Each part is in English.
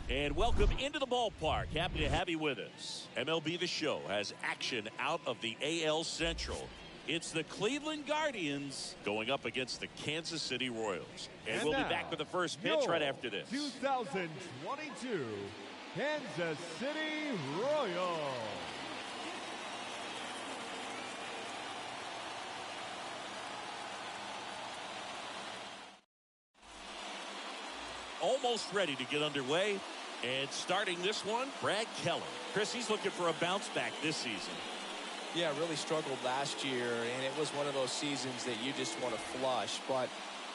And welcome into the ballpark. Happy to have you with us. MLB The Show has action out of the AL Central. It's the Cleveland Guardians going up against the Kansas City Royals. And we'll be back with the first pitch right after this. 2022 Kansas City Royals. Almost ready to get underway. And starting this one, Brad Keller. Chris, he's looking for a bounce back this season. Yeah, really struggled last year, and it was one of those seasons that you just want to flush. But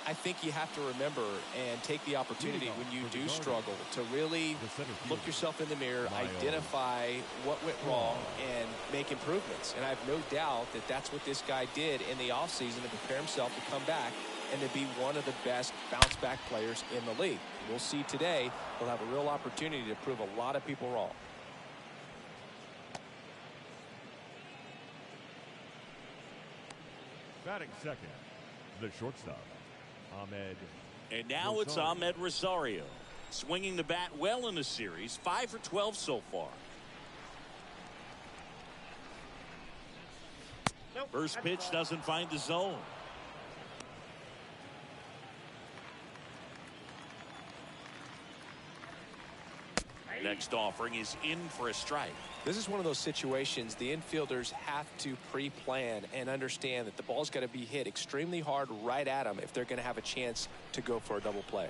I think you have to remember and take the opportunity when you do struggle to really look yourself in the mirror, identify what went wrong, and make improvements. And I have no doubt that that's what this guy did in the offseason to prepare himself to come back and to be one of the best bounce-back players in the league. We'll see today. He'll have a real opportunity to prove a lot of people wrong. Batting second, the shortstop, Ahmed. And now it's Ahmed Rosario. Swinging the bat well in the series. 5 for 12 so far. First pitch doesn't find the zone. Next offering is in for a strike. This is one of those situations the infielders have to pre-plan and understand that the ball's got to be hit extremely hard right at them if they're going to have a chance to go for a double play.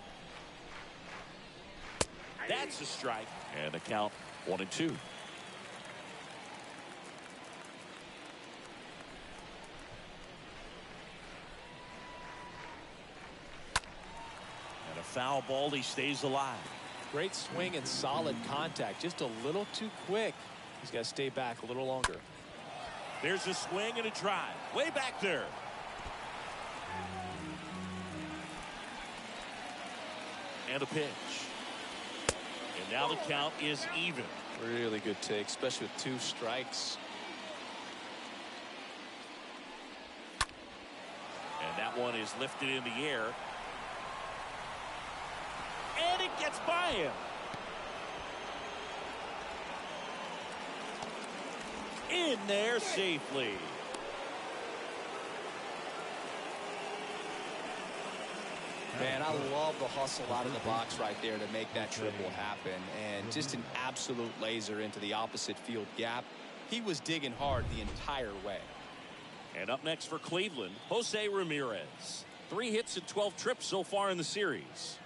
That's a strike. And the count 1-2. And a foul ball, he stays alive. Great swing and solid contact. Just a little too quick. He's got to stay back a little longer. There's a swing and a drive. Way back there. And a pitch. And now the count is even. Really good take, especially with 2 strikes. And that one is lifted in the air. And it gets by him. In there safely. Man, I love the hustle out of the box right there to make that triple happen. And just an absolute laser into the opposite field gap. He was digging hard the entire way. And up next for Cleveland, Jose Ramirez. 3 hits and 12 trips so far in the series.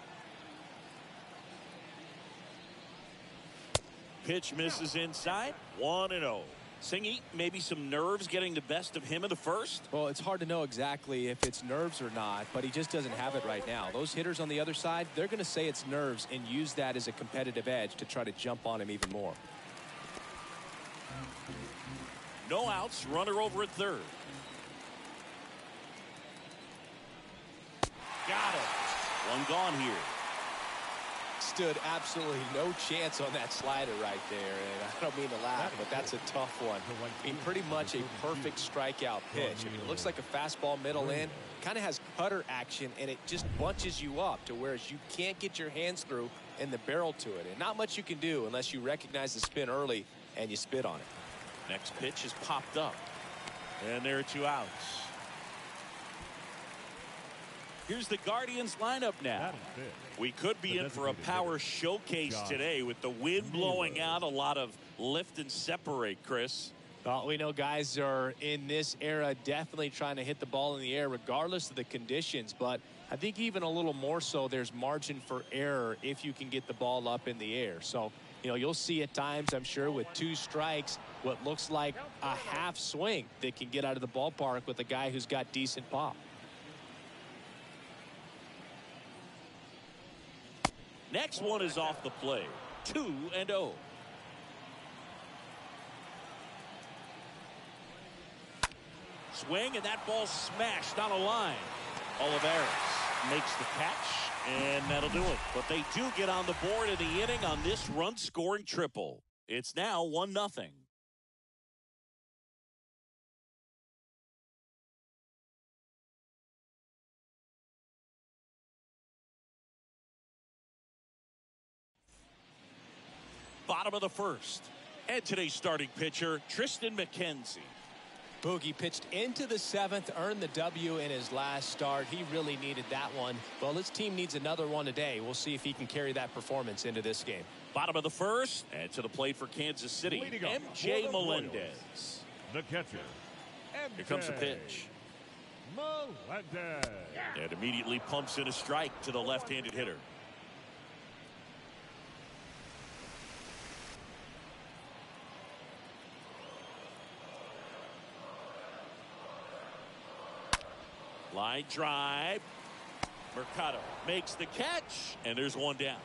Pitch misses inside. 1-0. Singy, maybe some nerves getting the best of him in the first? Well, it's hard to know exactly if it's nerves or not, but he just doesn't have it right now. Those hitters on the other side, they're going to say it's nerves and use that as a competitive edge to try to jump on him even more. No outs, runner over at third. Got it. One gone here. Stood absolutely no chance on that slider right there, and I don't mean to laugh, but that's a tough one. I mean, pretty much a perfect strikeout pitch. I mean, it looks like a fastball middle in, kind of has cutter action, and it just bunches you up to whereas you can't get your hands through and the barrel to it, and not much you can do unless you recognize the spin early and you spit on it. Next pitch is popped up, and there are 2 outs. Here's the Guardians lineup now. We could be in for a power showcase today with the wind blowing out, a lot of lift and separate, Chris. Well, we know guys are in this era definitely trying to hit the ball in the air regardless of the conditions, but I think even a little more so there's margin for error if you can get the ball up in the air. So, you know, you'll see at times, I'm sure, with 2 strikes, what looks like a half swing that can get out of the ballpark with a guy who's got decent pop. Next one is off the plate. 2-0. Swing, and that ball smashed on a line. Olivares makes the catch, and that'll do it. But they do get on the board in the inning on this run-scoring triple. It's now 1-0. Bottom of the first. And today's starting pitcher, Tristan McKenzie. Boogie pitched into the seventh, earned the W in his last start. He really needed that one. Well, his team needs another one today. We'll see if he can carry that performance into this game. Bottom of the first, and to the plate for Kansas City, MJ Melendez. The catcher, MJ. Here comes the pitch. Melendez. And immediately pumps in a strike to the left-handed hitter. Line drive. Mercado makes the catch, and there's one down.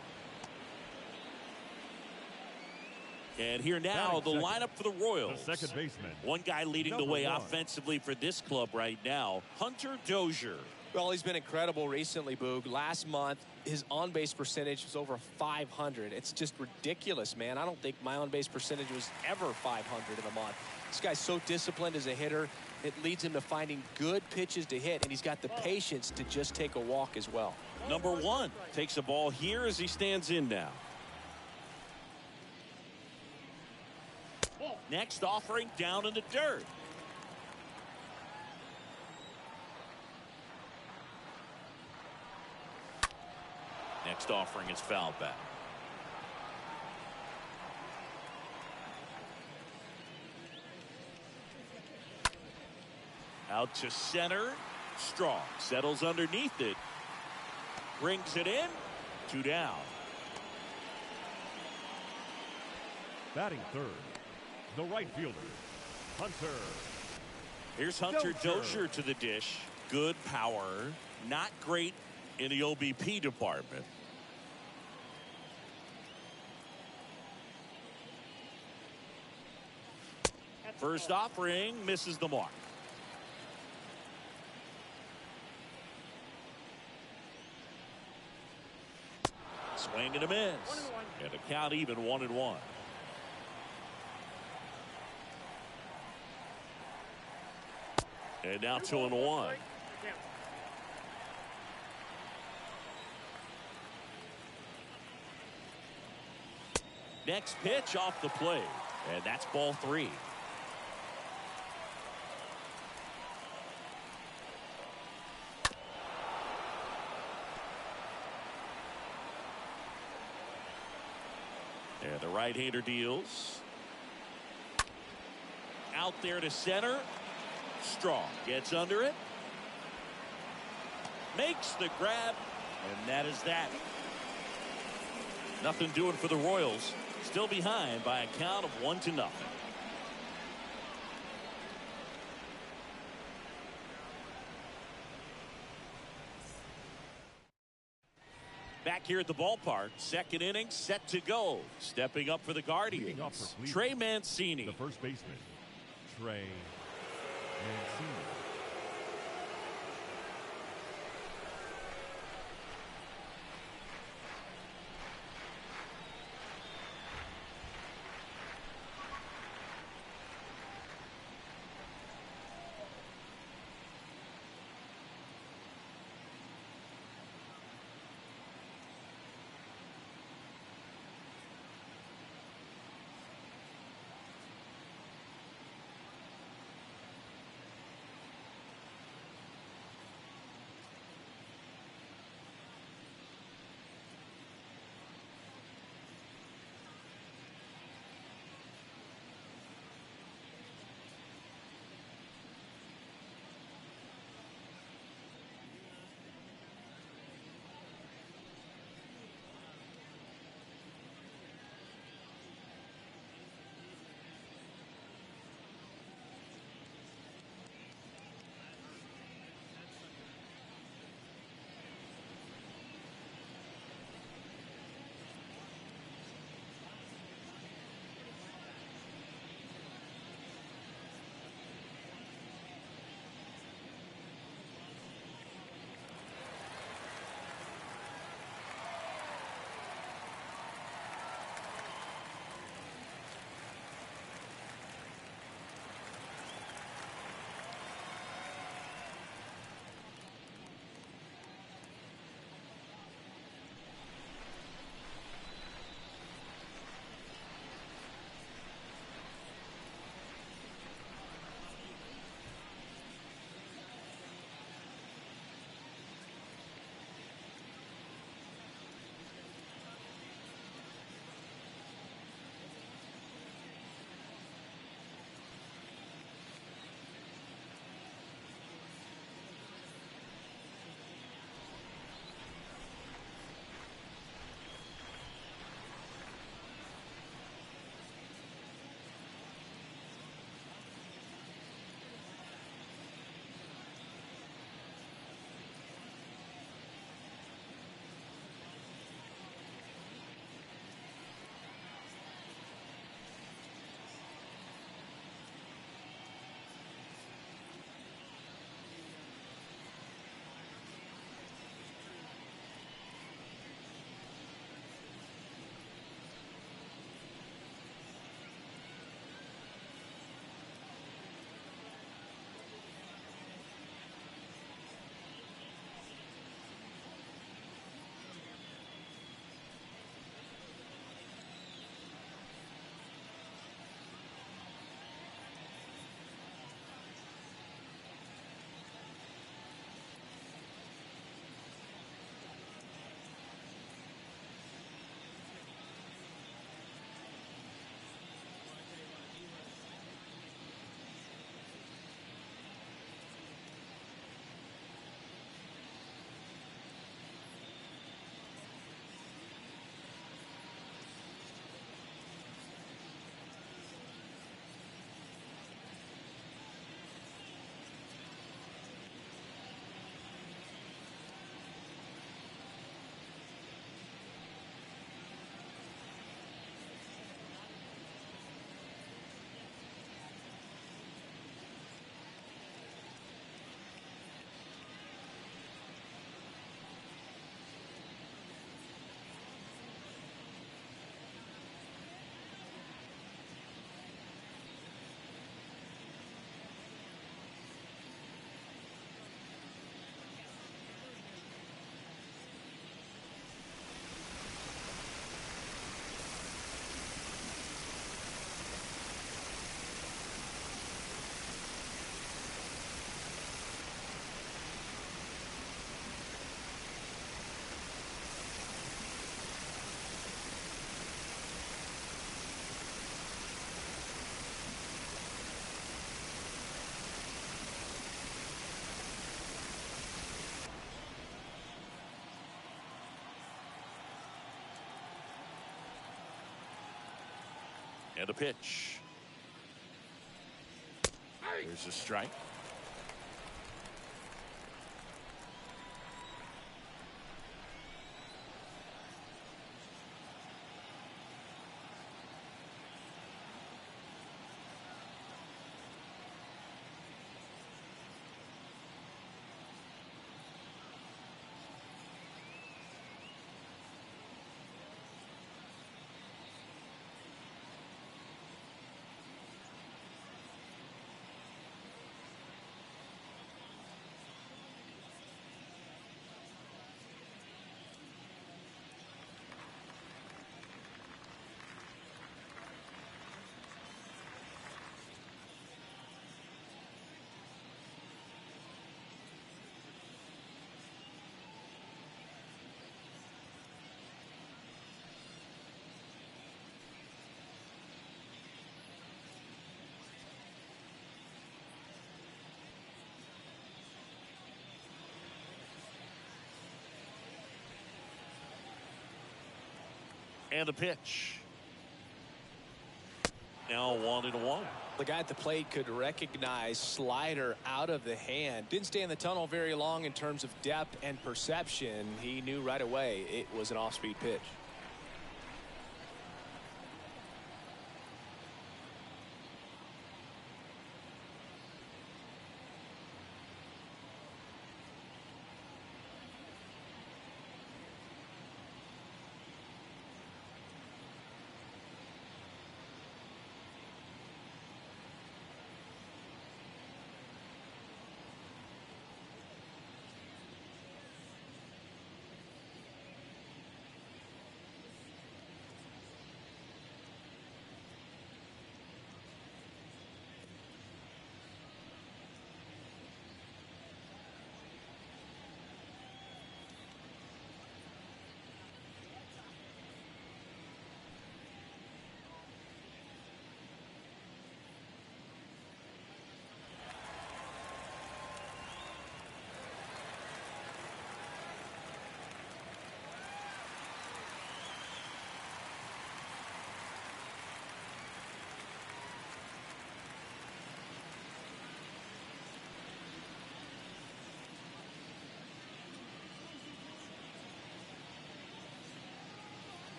And here now, the lineup for the Royals. The second baseman. One guy leading the way offensively for this club right now, Hunter Dozier. Well, he's been incredible recently, Boog. Last month, his on-base percentage was over 500. It's just ridiculous, man. I don't think my on-base percentage was ever 500 in a month. This guy's so disciplined as a hitter. It leads him to finding good pitches to hit, and he's got the patience to just take a walk as well. Number one takes a ball here as he stands in now. Next offering down in the dirt. Next offering is foul back. Out to center. Strong settles underneath it. Brings it in. 2 down. Batting third, the right fielder, Hunter. Here's Hunter Dozier to the dish. Good power. Not great in the OBP department. First offering misses the mark. Swing and a miss. And the count even 1-1. And now 2-1. Next pitch off the plate. And that's ball 3. And the right-hander deals. Out there to center. Strong gets under it. Makes the grab. And that is that. Nothing doing for the Royals. Still behind by a count of 1-0. Back here at the ballpark, second inning set to go. Stepping up for the Guardians, Trey Mancini. The first baseman, Trey Mancini. And a pitch. There's a strike. And a pitch. Now 1-1. The guy at the plate could recognize slider out of the hand. Didn't stay in the tunnel very long in terms of depth and perception. He knew right away it was an off-speed pitch.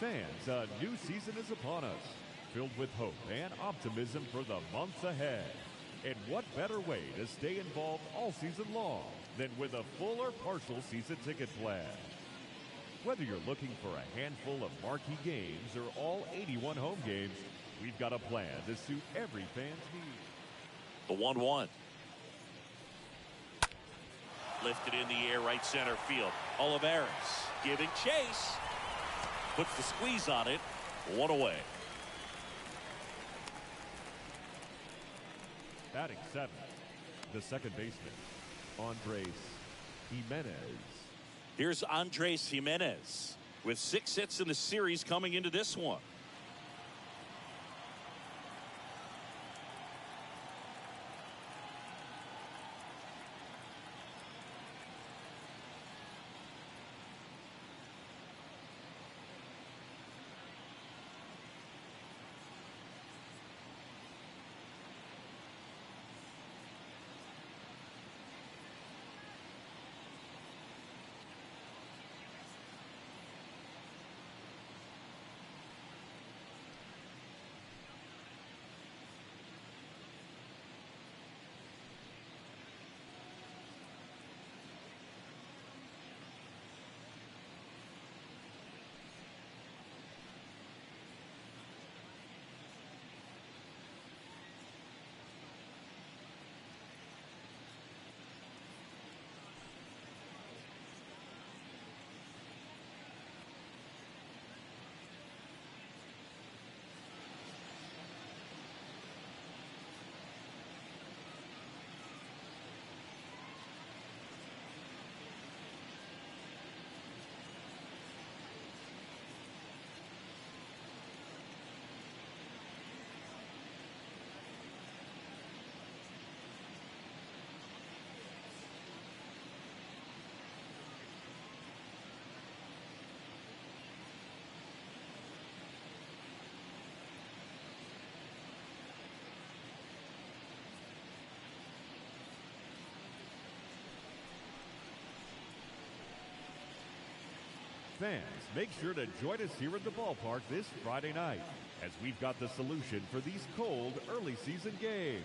Fans, a new season is upon us, filled with hope and optimism for the months ahead. And what better way to stay involved all season long than with a full or partial season ticket plan? Whether you're looking for a handful of marquee games or all 81 home games, we've got a plan to suit every fan's needs. The 1-1. Lifted in the air, right center field. Olivares giving chase. Puts the squeeze on it. 1 away. Batting 7th, the second baseman, Andres Jimenez. Here's Andres Jimenez with 6 hits in the series coming into this one. Fans, make sure to join us here at the ballpark this Friday night, as we've got the solution for these cold early season games.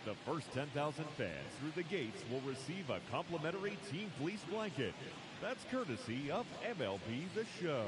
The first 10,000 fans through the gates will receive a complimentary Team Fleece blanket. That's courtesy of MLB The Show.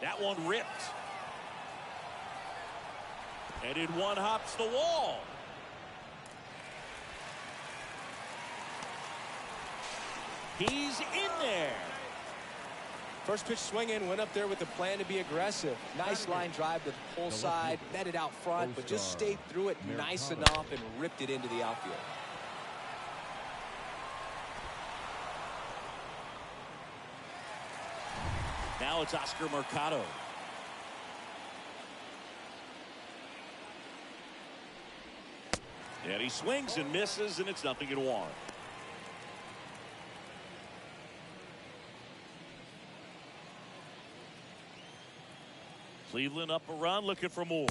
That one ripped. And in one hops the wall. He's in there. First pitch swinging, went up there with the plan to be aggressive. Nice line drive to the pull side, netted out front, but just stayed through it nice enough and ripped it into the outfield. Now it's Oscar Mercado. And he swings and misses, and it's 0-1. Cleveland up a run, looking for more.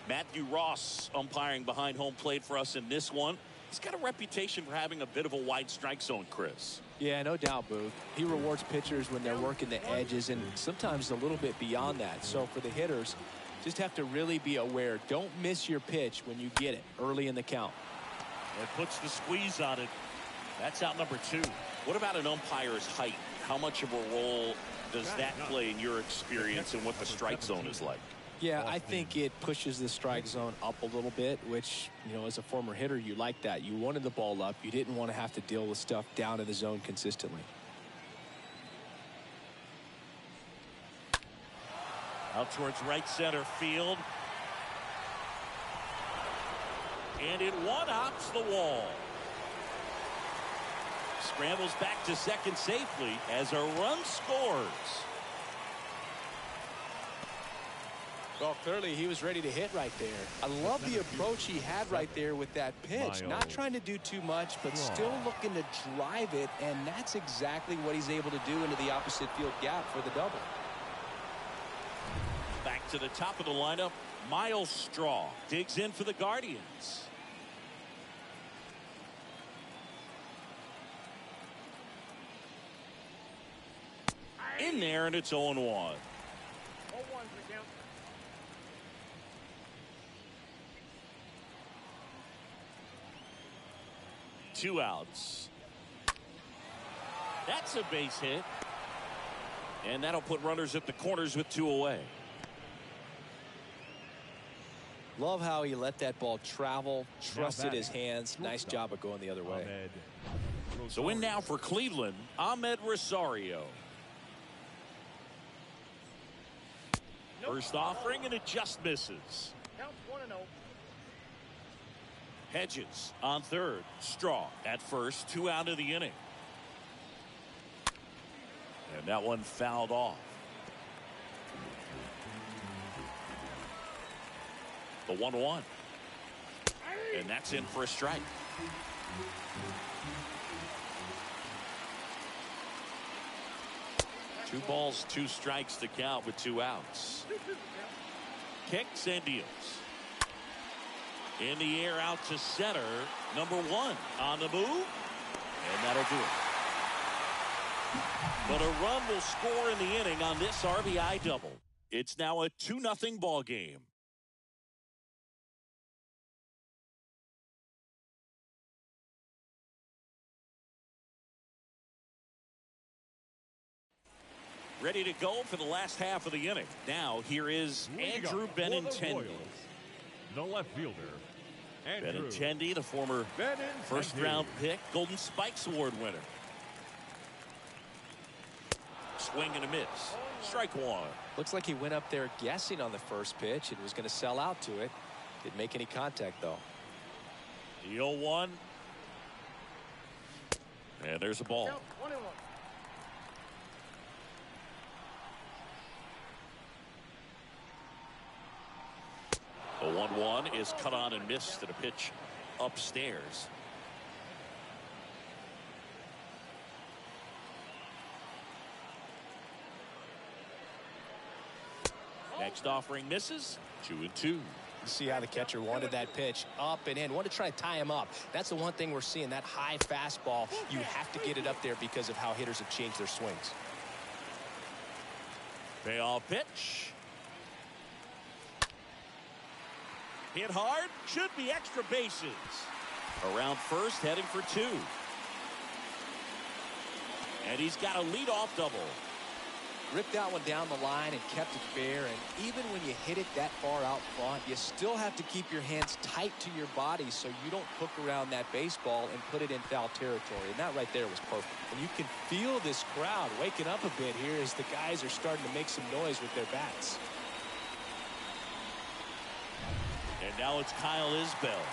Matthew Ross umpiring behind home plate for us in this one. He's got a reputation for having a bit of a wide strike zone, Chris. Yeah, no doubt, Boog. He rewards pitchers when they're working the edges and sometimes a little bit beyond that. So for the hitters, just have to really be aware. Don't miss your pitch when you get it early in the count. It puts the squeeze on it. That's out number 2. What about an umpire's height? How much of a role does that play in your experience and what the strike zone is like? Yeah, I think it pushes the strike zone up a little bit, which, you know, as a former hitter, you like that. You wanted the ball up. You didn't want to have to deal with stuff down in the zone consistently. Out towards right center field. And it one-hops the wall. Scrambles back to second safely as a run scores. Well, clearly he was ready to hit right there. I love the approach he had right there with that pitch. Not trying to do too much, but still looking to drive it, and that's exactly what he's able to do into the opposite field gap for the double. Back to the top of the lineup, Miles Straw digs in for the Guardians. In there, and it's 0-1. 2 outs. That's a base hit. And that'll put runners at the corners with 2 away. Love how he let that ball travel, trusted his hands. Nice job of going the other way. So in now for Cleveland, Ahmed Rosario. First offering, and it just misses. Counts 1-0. Hedges on third. Straw at first. 2 out of the inning. And that one fouled off. The 1-1. And that's in for a strike. 2 balls, 2 strikes to count with 2 outs. Kicks and deals. In the air out to center. Number 1 on the move. And that'll do it. But a run will score in the inning on this RBI double. It's now a 2-0 ball game. Ready to go for the last half of the inning. Now here is Andrew Benintendi. The left fielder. Benintendi, the former first-round pick, Golden Spikes Award winner. Swing and a miss. Strike 1. Looks like he went up there guessing on the first pitch and was going to sell out to it. Didn't make any contact, though. The 0-1. And there's a ball. 1-1 is cut on and missed at a pitch upstairs. Next offering misses. 2-2. You see how the catcher wanted that pitch up and in. Wanted to try to tie him up. That's the one thing we're seeing. That high fastball, you have to get it up there because of how hitters have changed their swings. Payoff pitch. Hit hard. Should be extra bases. Around first, heading for 2. And he's got a leadoff double. Ripped that one down the line and kept it fair. And even when you hit it that far out front, you still have to keep your hands tight to your body so you don't hook around that baseball and put it in foul territory. And that right there was perfect. And you can feel this crowd waking up a bit here as the guys are starting to make some noise with their bats. And now it's Kyle Isbell.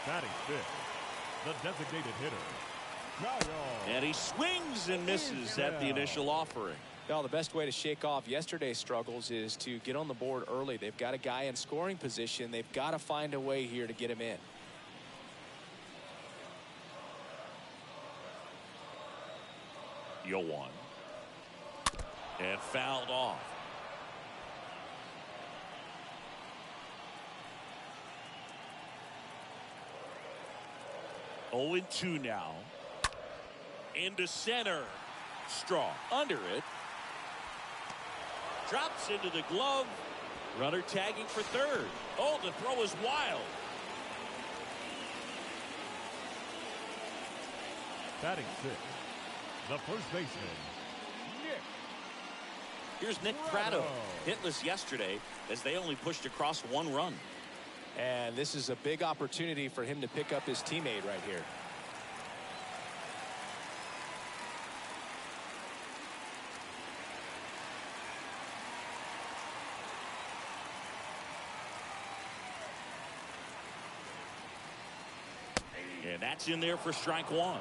Batting fifth, the designated hitter, and he swings and misses at the initial offering. Well, the best way to shake off yesterday's struggles is to get on the board early. They've got a guy in scoring position. They've got to find a way here to get him in. Yo-1. And fouled off. Oh, 2 now. Into center. Straw under it. Drops into the glove. Runner tagging for third. Oh, the throw is wild. Batting sixth, the first baseman, Nick. Here's Nick Pratto. Hitless yesterday as they only pushed across 1 run. And this is a big opportunity for him to pick up his teammate right here. And that's in there for strike 1. 0-1.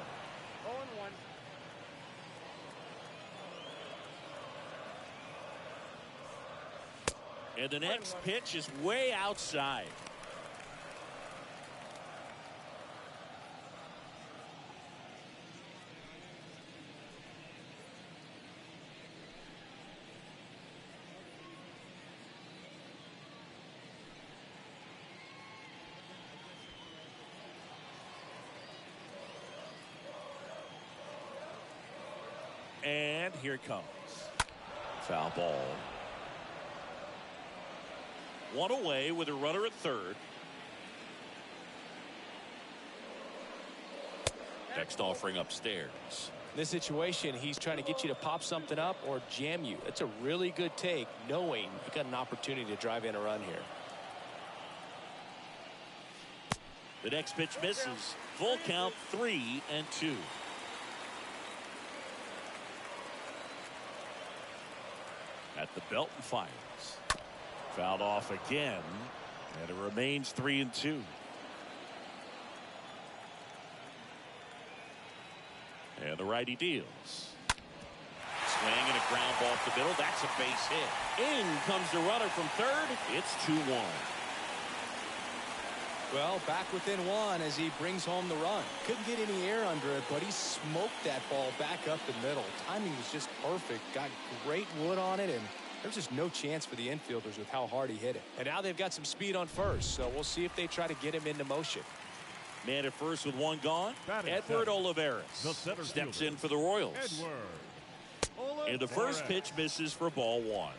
And the next pitch is way outside. And here it comes. Foul ball. 1 away with a runner at third. Next offering upstairs. In this situation, he's trying to get you to pop something up or jam you. That's a really good take, knowing you got an opportunity to drive in a run here. The next pitch misses. Full count, 3-2. At the belt and fires. Fouled off again, and it remains 3-2. And the righty deals. Swing and a ground ball up the middle. That's a base hit. In comes the runner from third. It's 2-1. Well, back within one as he brings home the run. Couldn't get any air under it, but he smoked that ball back up the middle. Timing was just perfect. Got great wood on it, and there's just no chance for the infielders with how hard he hit it. And now they've got some speed on first, so we'll see if they try to get him into motion. Man at first with one gone. Edward Olivares steps in for the Royals. And the first pitch misses for ball one.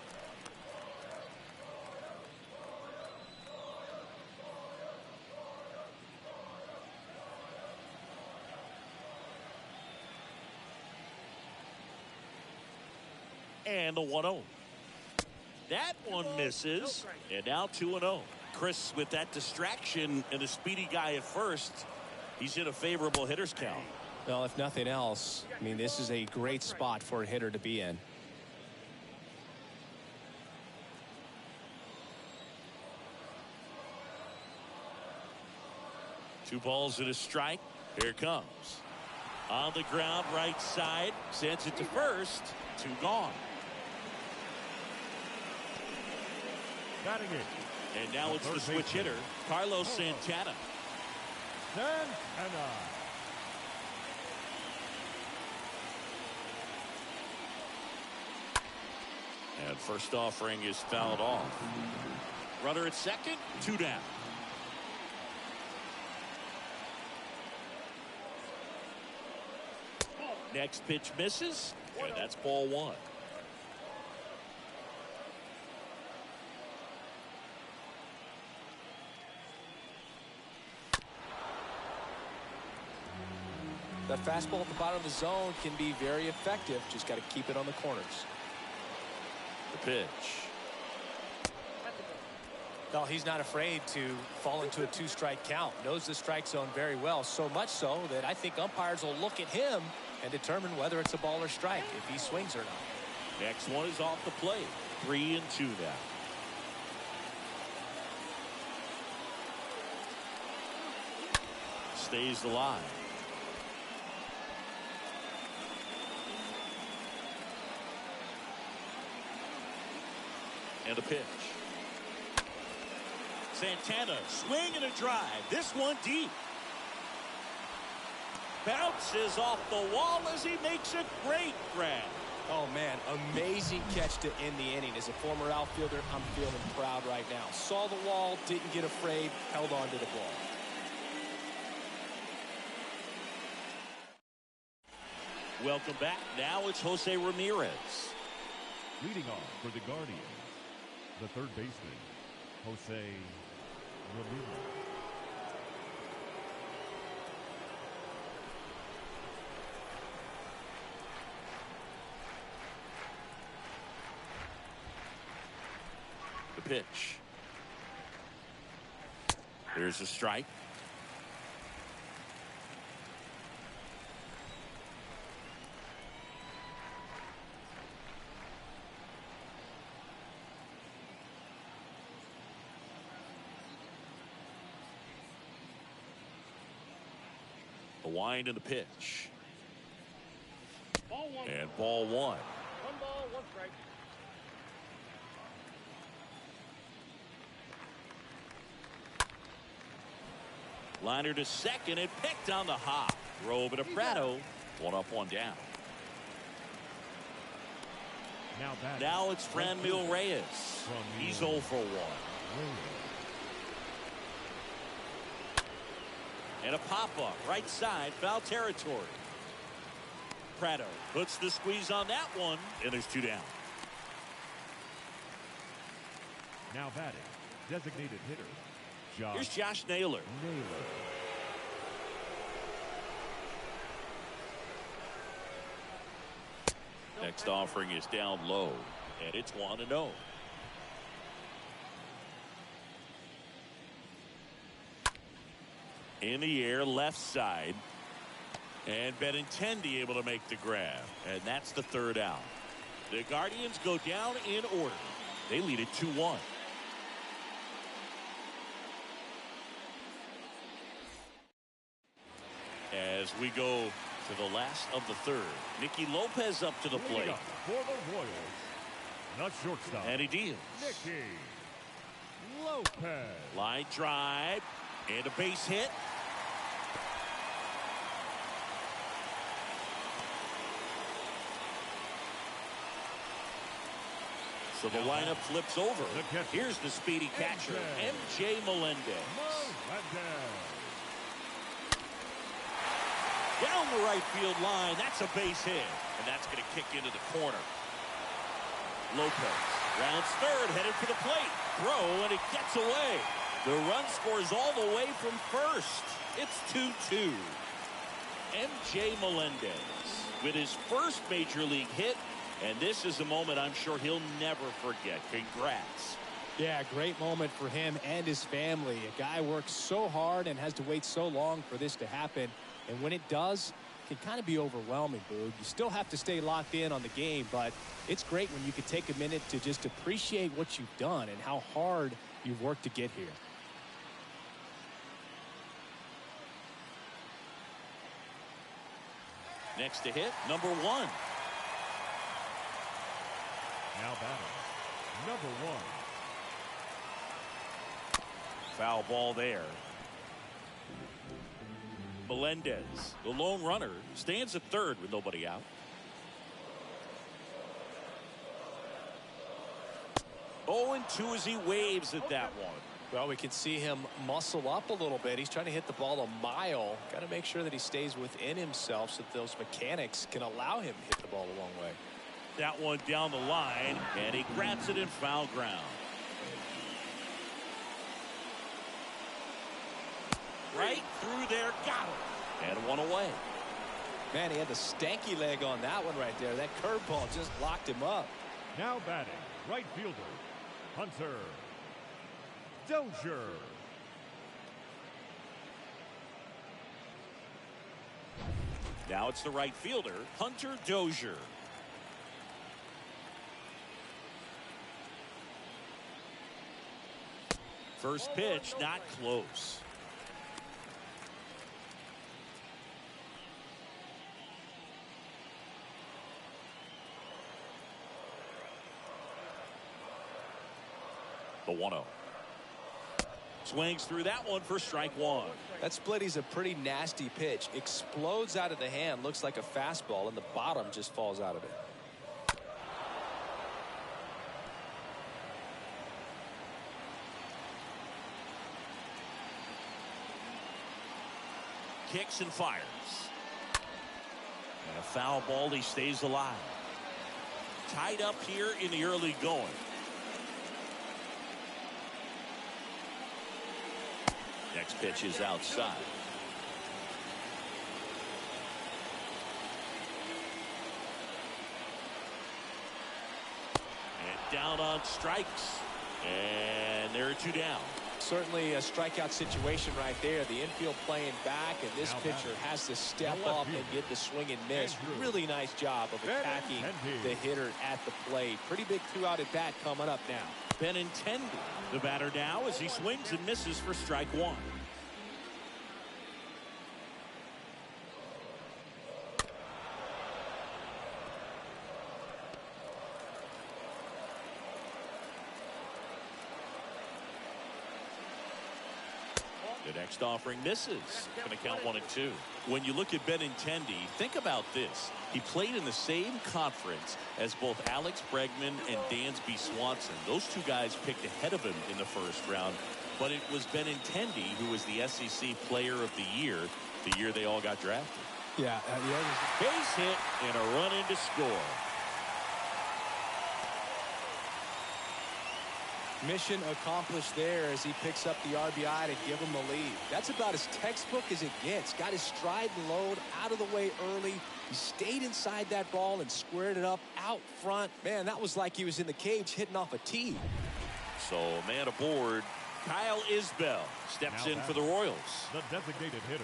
And the 1-0. That one misses. And now 2-0. Chris, with that distraction and a speedy guy at first, he's in a favorable hitter's count. Well, if nothing else, I mean, this is a great spot for a hitter to be in. Two balls and a strike. Here it comes. On the ground, right side. Sends it to first. Two gone. Batting it. And now it's the switch hitter, Carlos Santana. And first offering is fouled off. Runner at second, two down. Next pitch misses, and that's ball one. That fastball at the bottom of the zone can be very effective. Just got to keep it on the corners. The pitch. Well, he's not afraid to fall into a two-strike count. Knows the strike zone very well. So much so that I think umpires will look at him and determine whether it's a ball or strike, if he swings or not. Next one is off the plate. 3-2 now. Stays alive. And a pitch. Santana, swing and a drive. This one deep. Bounces off the wall as he makes a great grab. Oh, man, amazing catch to end the inning. As a former outfielder, I'm feeling proud right now. Saw the wall, didn't get afraid, held on to the ball. Welcome back. Now it's Jose Ramirez. Leading off for the Guardians, the third baseman, Jose Ramirez. The pitch. Here's a strike. The wind and the pitch. Ball one. And ball one. 1 ball, 1 strike. Liner to second and picked on the hop. Throw over to Prado. 1 up, 1 down. Now it's Franmil Reyes. He's 0 for 1. And a pop-up, right side, foul territory. Prado puts the squeeze on that one, and there's 2 down. Now batting, designated hitter, Josh. Here's Josh Naylor. Next offering is down low, and it's 1-0. In the air, left side. And Benintendi able to make the grab. And that's the 3rd out. The Guardians go down in order. They lead it 2-1. As we go to the last of the 3rd. Nicky Lopez up to the plate. For the Royals, the shortstop. And he deals. Nicky Lopez. Line drive. And a base hit. So the lineup flips over. Here's the speedy catcher, MJ Melendez. Down the right field line. That's a base hit. And that's going to kick into the corner. Lopez rounds third, headed for the plate. Throw, and it gets away. The run scores all the way from first. It's 2-2. MJ Melendez with his first major league hit. And this is a moment I'm sure he'll never forget. Congrats. Yeah, great moment for him and his family. A guy works so hard and has to wait so long for this to happen. And when it does, it can kind of be overwhelming, Boog. You still have to stay locked in on the game, but it's great when you can take a minute to just appreciate what you've done and how hard you've worked to get here. Next to hit, number 1. Now batting, number 1. Foul ball there. Melendez, the lone runner, stands at third with nobody out. 0-2 as he waves at that one. Well, we can see him muscle up a little bit. He's trying to hit the ball a mile. Got to make sure that he stays within himself so that those mechanics can allow him to hit the ball a long way. That one down the line, and he grabs it in foul ground. Right through there, got him. And one away. Man, he had the stanky leg on that one right there. That curveball just locked him up. Now batting, right fielder, Hunter Dozier. Now it's the right fielder, Hunter Dozier. First pitch, not close. The 1-0. Swings through that one for strike 1. That splitty's a pretty nasty pitch. Explodes out of the hand. Looks like a fastball, and the bottom just falls out of it. Kicks and fires. And a foul ball. He stays alive. Tied up here in the early going. Next pitch is outside. And down on strikes. And there are 2 down. Certainly a strikeout situation right there. The infield playing back, and this pitcher has to step up and get the swing and miss. Really nice job of attacking the hitter at the plate. Pretty big 2-out at bat coming up now. Benintendi, the batter now, as he swings and misses for strike 1. The next offering misses. Going to count 1-2. When you look at Benintendi, think about this. He played in the same conference as both Alex Bregman and Dansby Swanson. Those 2 guys picked ahead of him in the first round. But it was Benintendi who was the SEC Player of the year they all got drafted. Yeah. Base hit and a run in to score. Mission accomplished there as he picks up the RBI to give him the lead. That's about as textbook as it gets. Got his stride and load out of the way early. He stayed inside that ball and squared it up out front. Man, that was like he was in the cage hitting off a tee. So, man aboard. Kyle Isbell steps in for the Royals. The designated hitter,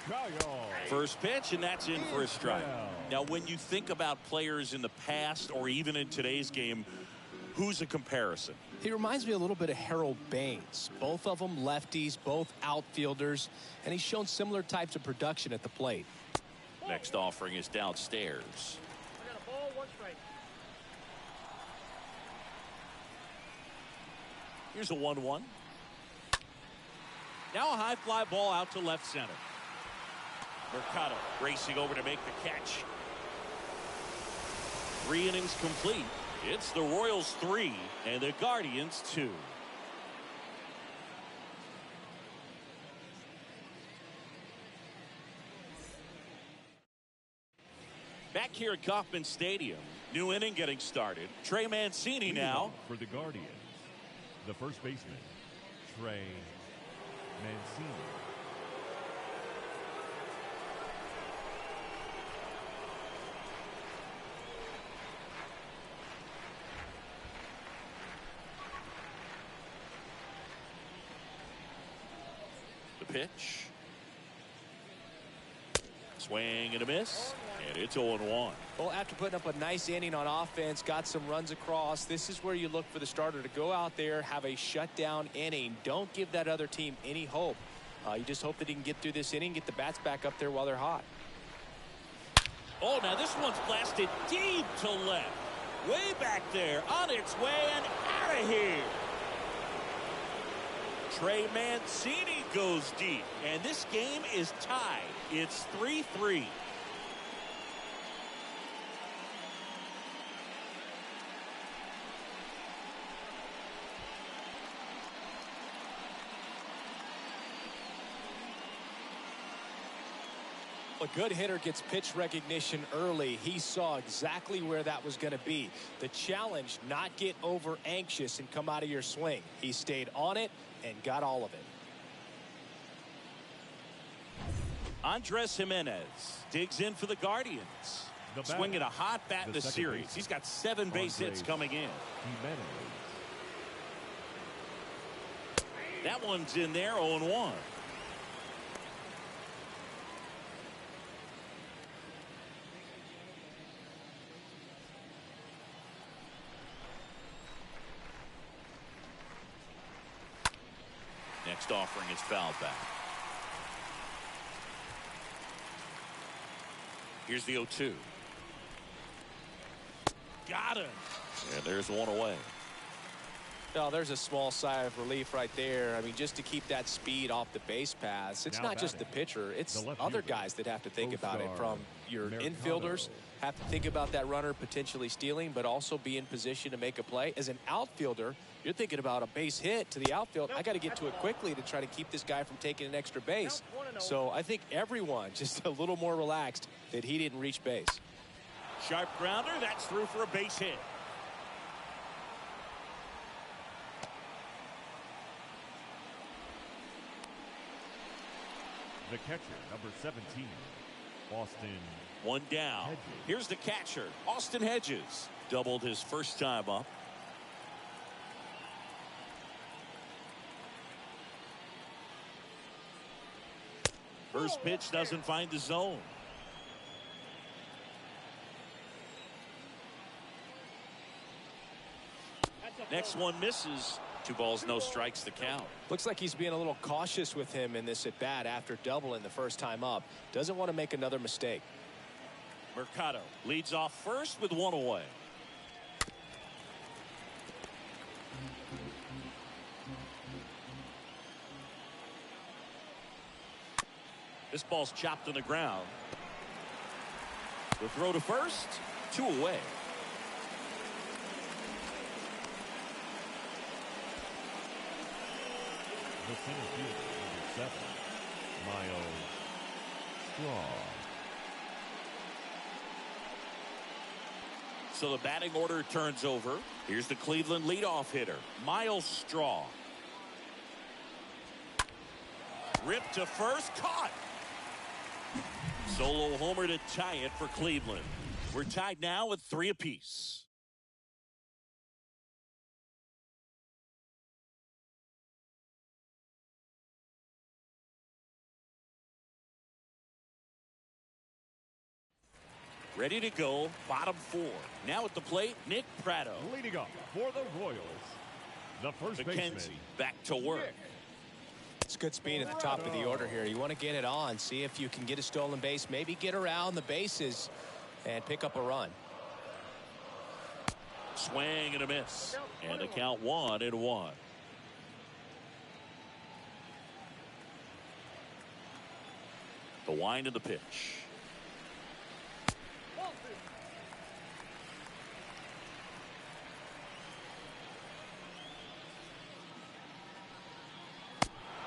Kyle. First pitch, and that's in for a strike. Now, when you think about players in the past or even in today's game, who's a comparison? He reminds me a little bit of Harold Baines. Both of them lefties, both outfielders, and he's shown similar types of production at the plate. Next offering is downstairs. I got a ball, 1 strike. Here's a 1-1. Now a high fly ball out to left center. Mercado racing over to make the catch. 3 innings complete. It's the Royals 3 and the Guardians 2. Back here at Kauffman Stadium, new inning getting started. Trey Mancini now for the Guardians. The first baseman, Trey Mancini. The pitch. Swing and a miss. And it's 0-1. Well, after putting up a nice inning on offense, got some runs across, this is where you look for the starter to go out there, have a shutdown inning. Don't give that other team any hope. You just hope that he can get through this inning, get the bats back up there while they're hot. Oh, now this one's blasted deep to left. Way back there, on its way and out of here. Trey Mancini goes deep, and this game is tied. It's 3-3. A good hitter gets pitch recognition early. He saw exactly where that was going to be. The challenge, not get over anxious and come out of your swing. He stayed on it and got all of it. Andres Jimenez digs in for the Guardians. Swinging a hot bat in the series. He's got 7 base hits coming in. That one's in there, 0-1. Next offering is fouled back. Here's the 0-2. Got him. And there's one away. Well, there's a small sigh of relief right there. I mean, just to keep that speed off the base paths. It's not just the pitcher. It's other guys that have to think about it. From your infielders, have to think about that runner potentially stealing, but also be in position to make a play. As an outfielder, you're thinking about a base hit to the outfield. I got to get to it quickly to try to keep this guy from taking an extra base. So I think everyone just a little more relaxed that he didn't reach base. Sharp grounder. That's through for a base hit. The catcher, number 17, Austin. One down. Hedges. Here's the catcher, Austin Hedges. Doubled his first time up. First pitch doesn't find the zone. Next one misses. 2 balls, no strikes, the count. Looks like he's being a little cautious with him in this at-bat after doubling the first time up. Doesn't want to make another mistake. Mercado leads off first with 1 away. This ball's chopped on the ground. The throw to first, 2 away. The center fielder, number 7, Miles Straw. So the batting order turns over. Here's the Cleveland leadoff hitter, Miles Straw. Ripped to first, caught. Solo homer to tie it for Cleveland. We're tied now with 3 apiece. Ready to go, bottom 4. Now at the plate, Nick Pratto. Leading up for the Royals, the first McKenzie baseman. back to work. It's good speed at the top of the order here. You want to get it on, see if you can get a stolen base, maybe get around the bases and pick up a run. Swing and a miss. And the count 1-1. The wind of the pitch.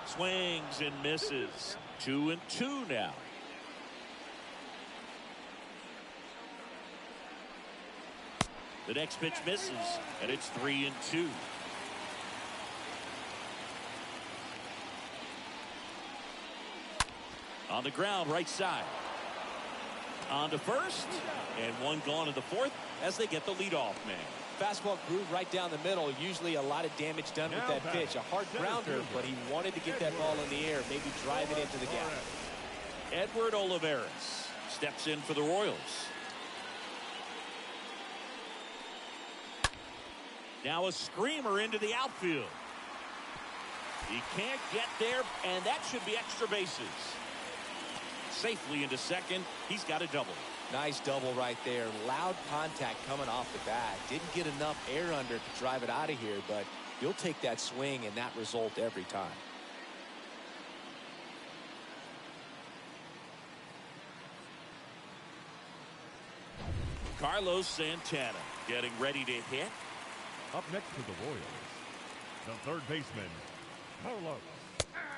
Swings and misses. 2-2 now. The next pitch misses, and it's 3-2. On the ground, right side. On to first, and one gone in the fourth as they get the leadoff man. Fastball groove right down the middle. Usually a lot of damage done with that pitch. A hard grounder, but he wanted to get that ball in the air, maybe drive it into the gap. Edward Olivares steps in for the Royals. Now a screamer into the outfield. He can't get there, and that should be extra bases. Safely into second. He's got a double. Nice double right there. Loud contact coming off the bat. Didn't get enough air under to drive it out of here, but you'll take that swing and that result every time. Carlos Santana getting ready to hit. Up next for the Royals, the third baseman, Carlos.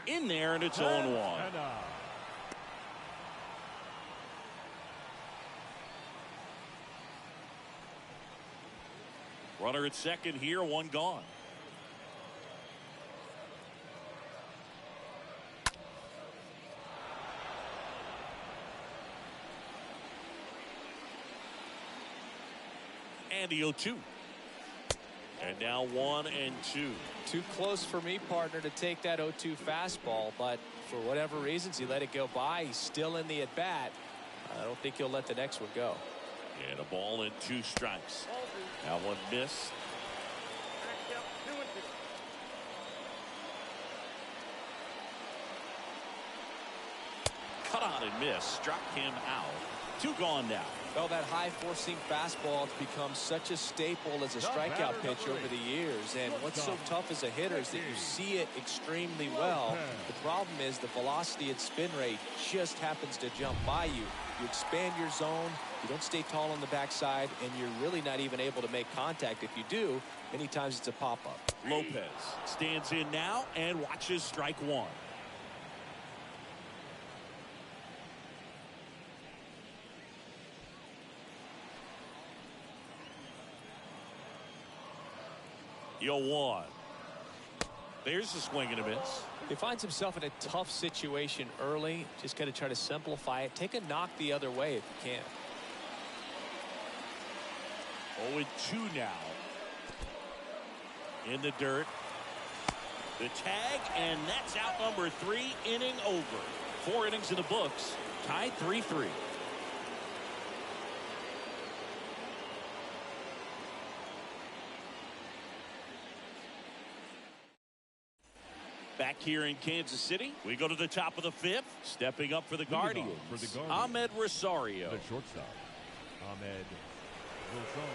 In there, and it's 0-1. Runner at second here, one gone. And the 0-2. And now 1-2. Too close for me, partner, to take that 0-2 fastball, but for whatever reasons, he let it go by. He's still in the at-bat. I don't think he'll let the next one go. And a ball and 2 strikes. Now one missed. Cut on and miss. Struck him out. 2 gone now. Well, that high-four-seam fastball has become such a staple as a strikeout pitch over the years. And what's so tough as a hitter is that you see it extremely well. The problem is the velocity and spin rate just happens to jump by you. You expand your zone, you don't stay tall on the backside, and you're really not even able to make contact. If you do, many times it's a pop-up. Lopez stands in now and watches strike 1. Yo, 1. There's a swing and a miss. He finds himself in a tough situation early. Just got to try to simplify it. Take a knock the other way if you can. 0-2 now. In the dirt. The tag, and that's out number 3, inning over. 4 innings in the books. Tied 3-3. Back here in Kansas City, we go to the top of the 5th. Stepping up for the Guardians, Ahmed Rosario. The shortstop, Ahmed Rosario.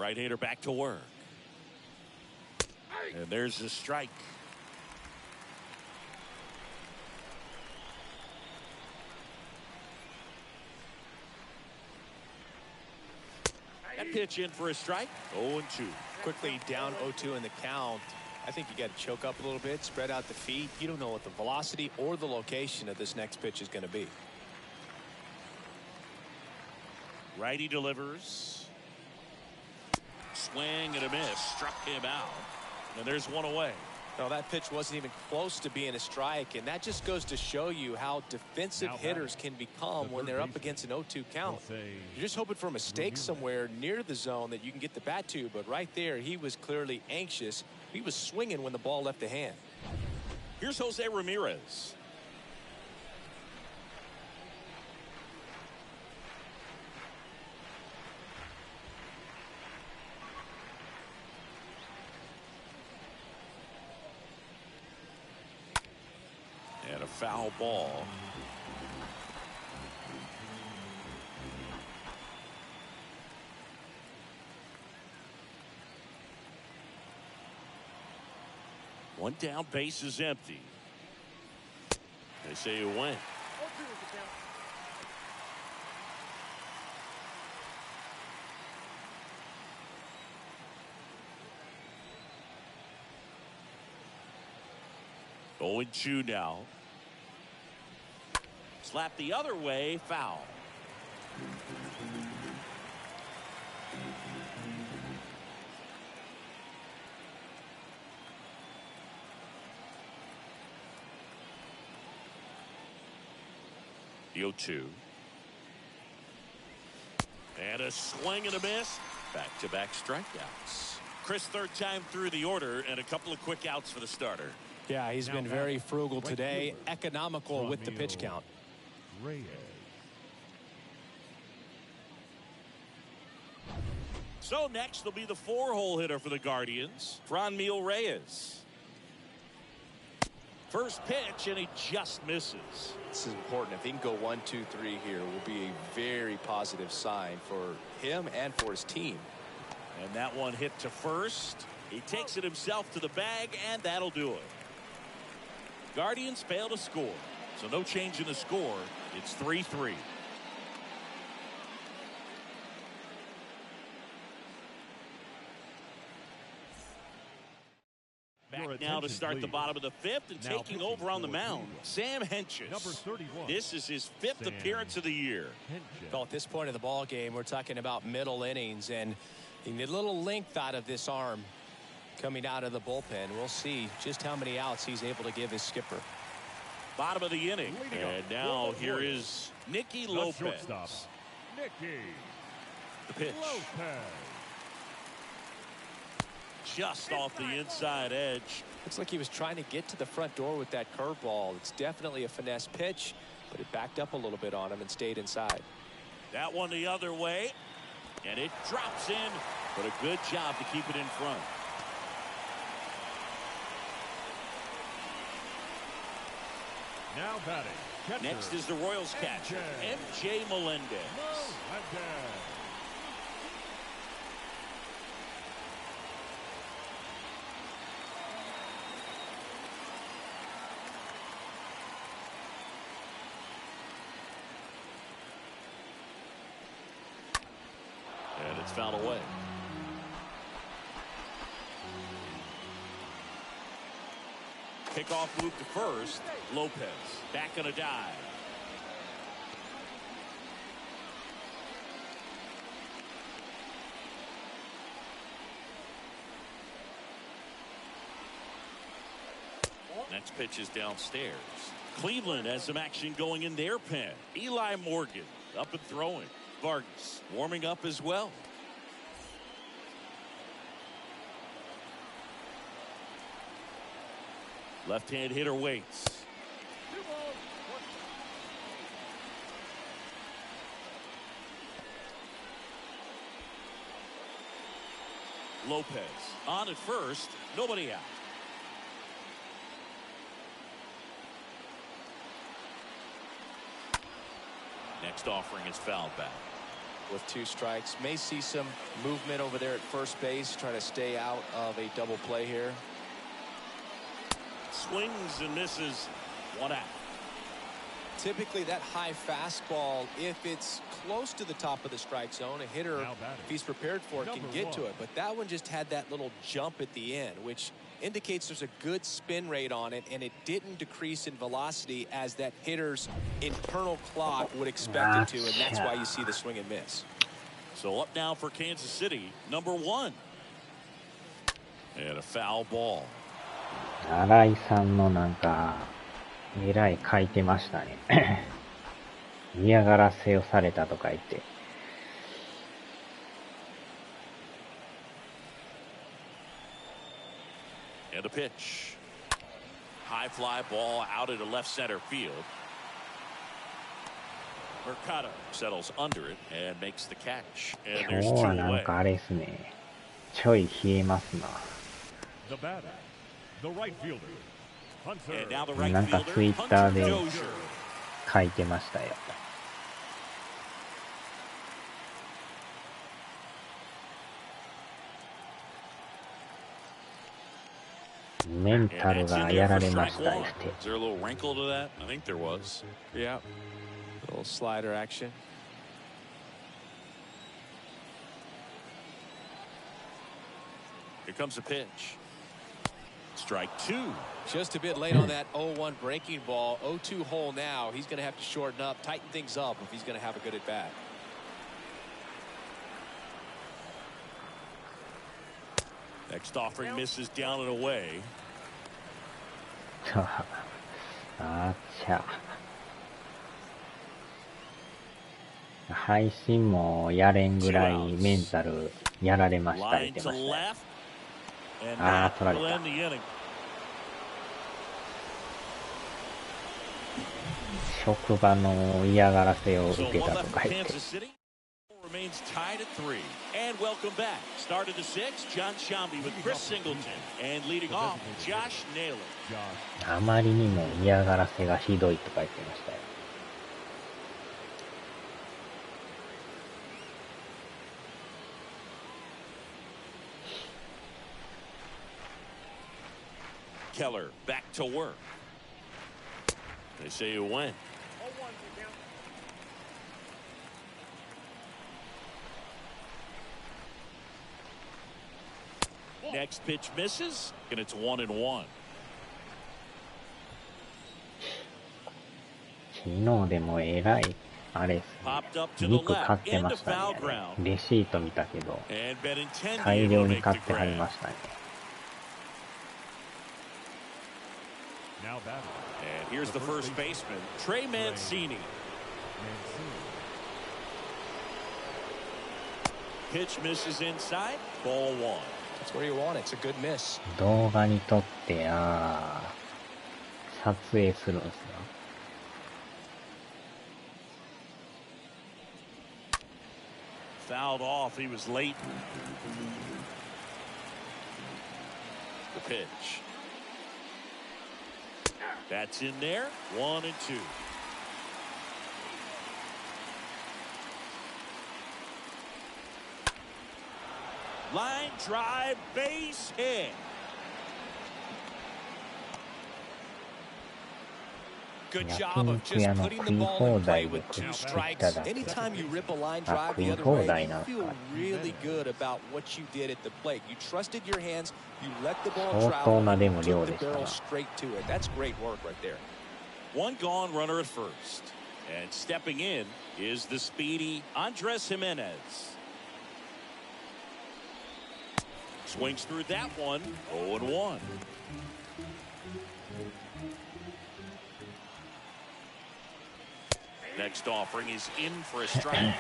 right-hander back to work. And there's the strike. That pitch in for a strike. 0-2. Quickly down 0-2 in the count. I think you got to choke up a little bit, spread out the feet. You don't know what the velocity or the location of this next pitch is going to be. Righty delivers. Swing and a miss. Struck him out. And there's one away. No, that pitch wasn't even close to being a strike, and that just goes to show you how defensive hitters can become when they're up against an 0-2 count. You're just hoping for a mistake somewhere near the zone that you can get the bat to, but right there, he was clearly anxious. He was swinging when the ball left the hand. Here's Jose Ramirez. And a foul ball. One down, base is empty. They say you win. 0-2 is the count. Going 2 now. Slap the other way, foul. The 0-2. And a swing and a miss. Back-to-back strikeouts. Chris, third time through the order, and a couple of quick outs for the starter. Yeah, he's been very frugal today, economical with the pitch count. Reyes. So next will be the 4-hole hitter for the Guardians, Franmil Reyes. First pitch, and he just misses. This is important. If he can go 1, 2, 3 here, will be a very positive sign for him and for his team. And that one hit to first. He takes it himself to the bag, and that'll do it. Guardians fail to score, so no change in the score. It's 3-3. Back now to start the bottom of the 5th, and taking over on the mound, Sam Hentges. Number 31. This is his 5th appearance of the year. Well, at this point of the ball game, we're talking about middle innings, and you need a little length out of this arm coming out of the bullpen. We'll see just how many outs he's able to give his skipper. Bottom of the inning, and now here is Nicky Lopez. Nicky. The pitch. Lopez. Just off the inside edge. Looks like he was trying to get to the front door with that curveball. It's definitely a finesse pitch, but it backed up a little bit on him and stayed inside. That one the other way, and it drops in, but a good job to keep it in front. Now batting. Catcher. Next is the Royals catcher, MJ Melendez. Melendez. And it's fouled away. Kickoff move to first. Lopez back on a dive. Next pitch is downstairs. Cleveland has some action going in their pen. Eli Morgan up and throwing. Vargas warming up as well. Left-hand hitter waits. 2 balls, 1 strike. Lopez on at first, nobody out. Next offering is fouled back. with 2 strikes. May see some movement over there at first base, try to stay out of a double play here. Swings and misses. 1 out. Typically that high fastball, if it's close to the top of the strike zone, a hitter, if he's prepared for it, can get to it. But that one just had that little jump at the end, which indicates there's a good spin rate on it, and it didn't decrease in velocity as that hitter's internal clock would expect it to, and that's why you see the swing and miss. So up now for Kansas City, number 1. And a foul ball. 新井さんのなんかえらい書いてましたね。嫌がらせをされたとか言って。And a pitch. High fly ball out into left center field. Mercado settles under it and makes the catch. And 今 there's 日 2 はなん away. かあれですね。ちょい冷えますな。 The batter, the right fielder, Hunter. And now the right なんか fielder, ツイッター Hunter で Dozier. 書いてましたよ。メンタルがやられましたよって。 Is there a little wrinkle to that? I think there was. Yeah. A little slider action. Here comes a pitch. Strike 2. Just a bit late on that 0-1 breaking ball. 0-2 hole now. He's going to have to shorten up, tighten things up if he's going to have a good at bat. Next offering misses down and away. あっちゃ。配信もやれんぐらいメンタルやられました言 Line って to ましたよ。 left. And Ah, that 取られ will た。 end the inning. 職場の嫌がらせを So 受け one た left と for か言って。 Kansas City. Remains tied at 3. And welcome back. Started to 6. John Shambi with Chris Singleton. And leading off, Josh Naylor. あまりにも嫌がらせがひどいとか言ってましたよ。Keller back to work. They say you win. 0-1 to count. Next pitch misses, and it's 1-1. 昨日でもえらいあれっすね。 Popped up to the 肉買っ left てま into した foul ね。 ground. レシート見たけど And Benintendi 大 able 量 to に make 買 the ってはり grab. ましたね。 Now batting. And here's the first baseman, Trey Mancini. Pitch misses inside, ball 1. That's where you want it. It's a good miss. 動画に撮って撮影するんですよ。 Fouled off, he was late. The pitch. That's in there, 1-2. Line drive, base hit. Good job of just putting the ball in play with 2 strikes. Anytime you rip a line drive the other way, you feel really good about what you did at the plate. You trusted your hands, you let the ball travel, and you took the barrel straight to it. That's great work right there. 1 gone, runner at first. And stepping in is the speedy Andres Jimenez. Swings through that one, 0-1. Next offering is in for a strike.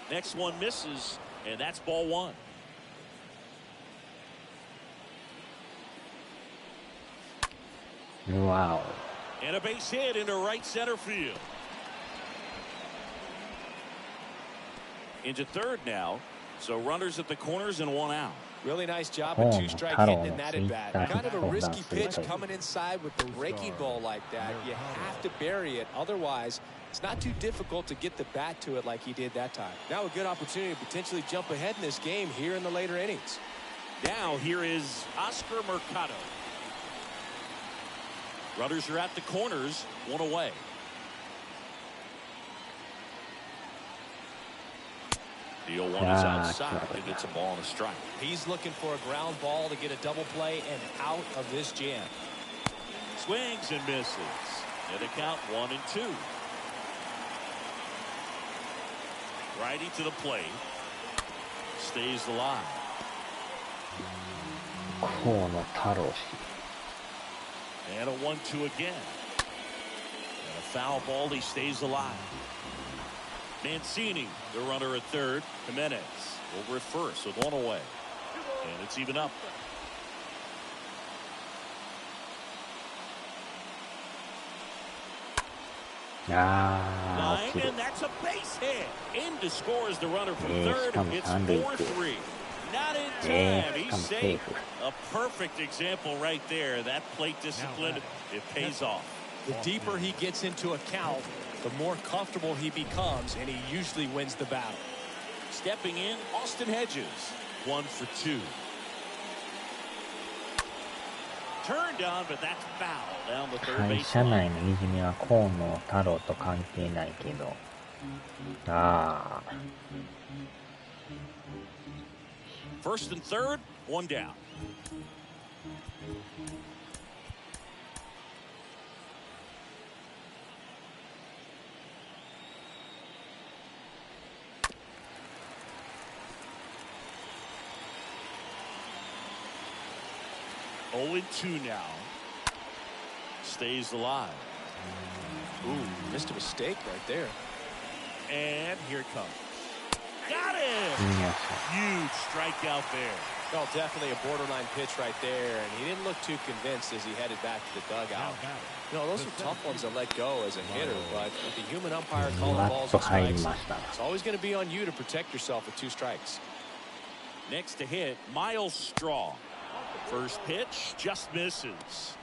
Next one misses, and that's ball 1. Wow. And a base hit into right center field. Into third now So runners at the corners and one out. Really nice job of two-strike hitting in that at-bat. Kind of a risky pitch coming inside with the breaking ball like that. You have to bury it. Otherwise, it's not too difficult to get the bat to it like he did that time. Now a good opportunity to potentially jump ahead in this game here in the later innings. Now here is Oscar Mercado. Runners are at the corners, one away. The 0-1 is outside, and it's a ball and a strike. He's looking for a ground ball to get a double play and out of this jam. Swings and misses. And a count 1-2. Righty to the plate. Stays alive. 河野太郎氏。 And a 1-2 again. And a foul ball. He stays alive. Mancini, the runner at third. Jimenez over at first with one away. And it's even up. Line, and that's a base hit. In to score is the runner from third. It's 4-3. Not in time. He's safe. A perfect example right there. That plate discipline, it pays off. The deeper he gets into a count, the more comfortable he becomes, and he usually wins the battle. Stepping in, Austin Hedges. 1 for 2. Turned on, but that's foul down the third 会 base 社 line. 内のいじめは河野太郎と関係ないけど。ああ。 First and third, one down. Oh, and 2 now. Stays alive. Ooh, missed a mistake right there. And here it comes. Got it! Huge strikeout there. Well, definitely a borderline pitch right there, and he didn't look too convinced as he headed back to the dugout. You know, those are tough ones to let go as a hitter, but with the human umpire calling balls and strikes, it's always going to be on you to protect yourself with 2 strikes. Next to hit, Miles Straw. First pitch just misses.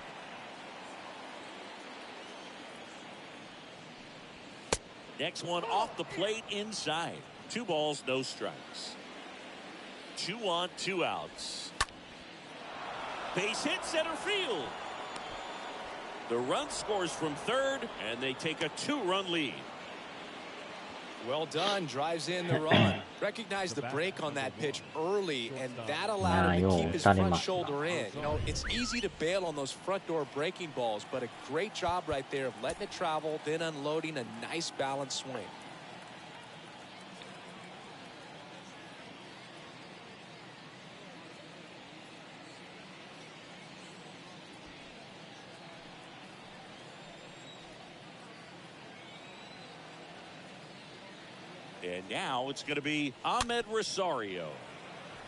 Next one off the plate inside. 2 balls, no strikes. 2 on, 2 outs. Base hit center field. The run scores from third, and they take a 2-run lead. Well done, drives in the run. Recognize the break on that pitch early, and that allowed him to keep his front shoulder in. You know, it's easy to bail on those front door breaking balls, but a great job right there of letting it travel, then unloading a nice balanced swing. And now it's going to be Ahmed Rosario.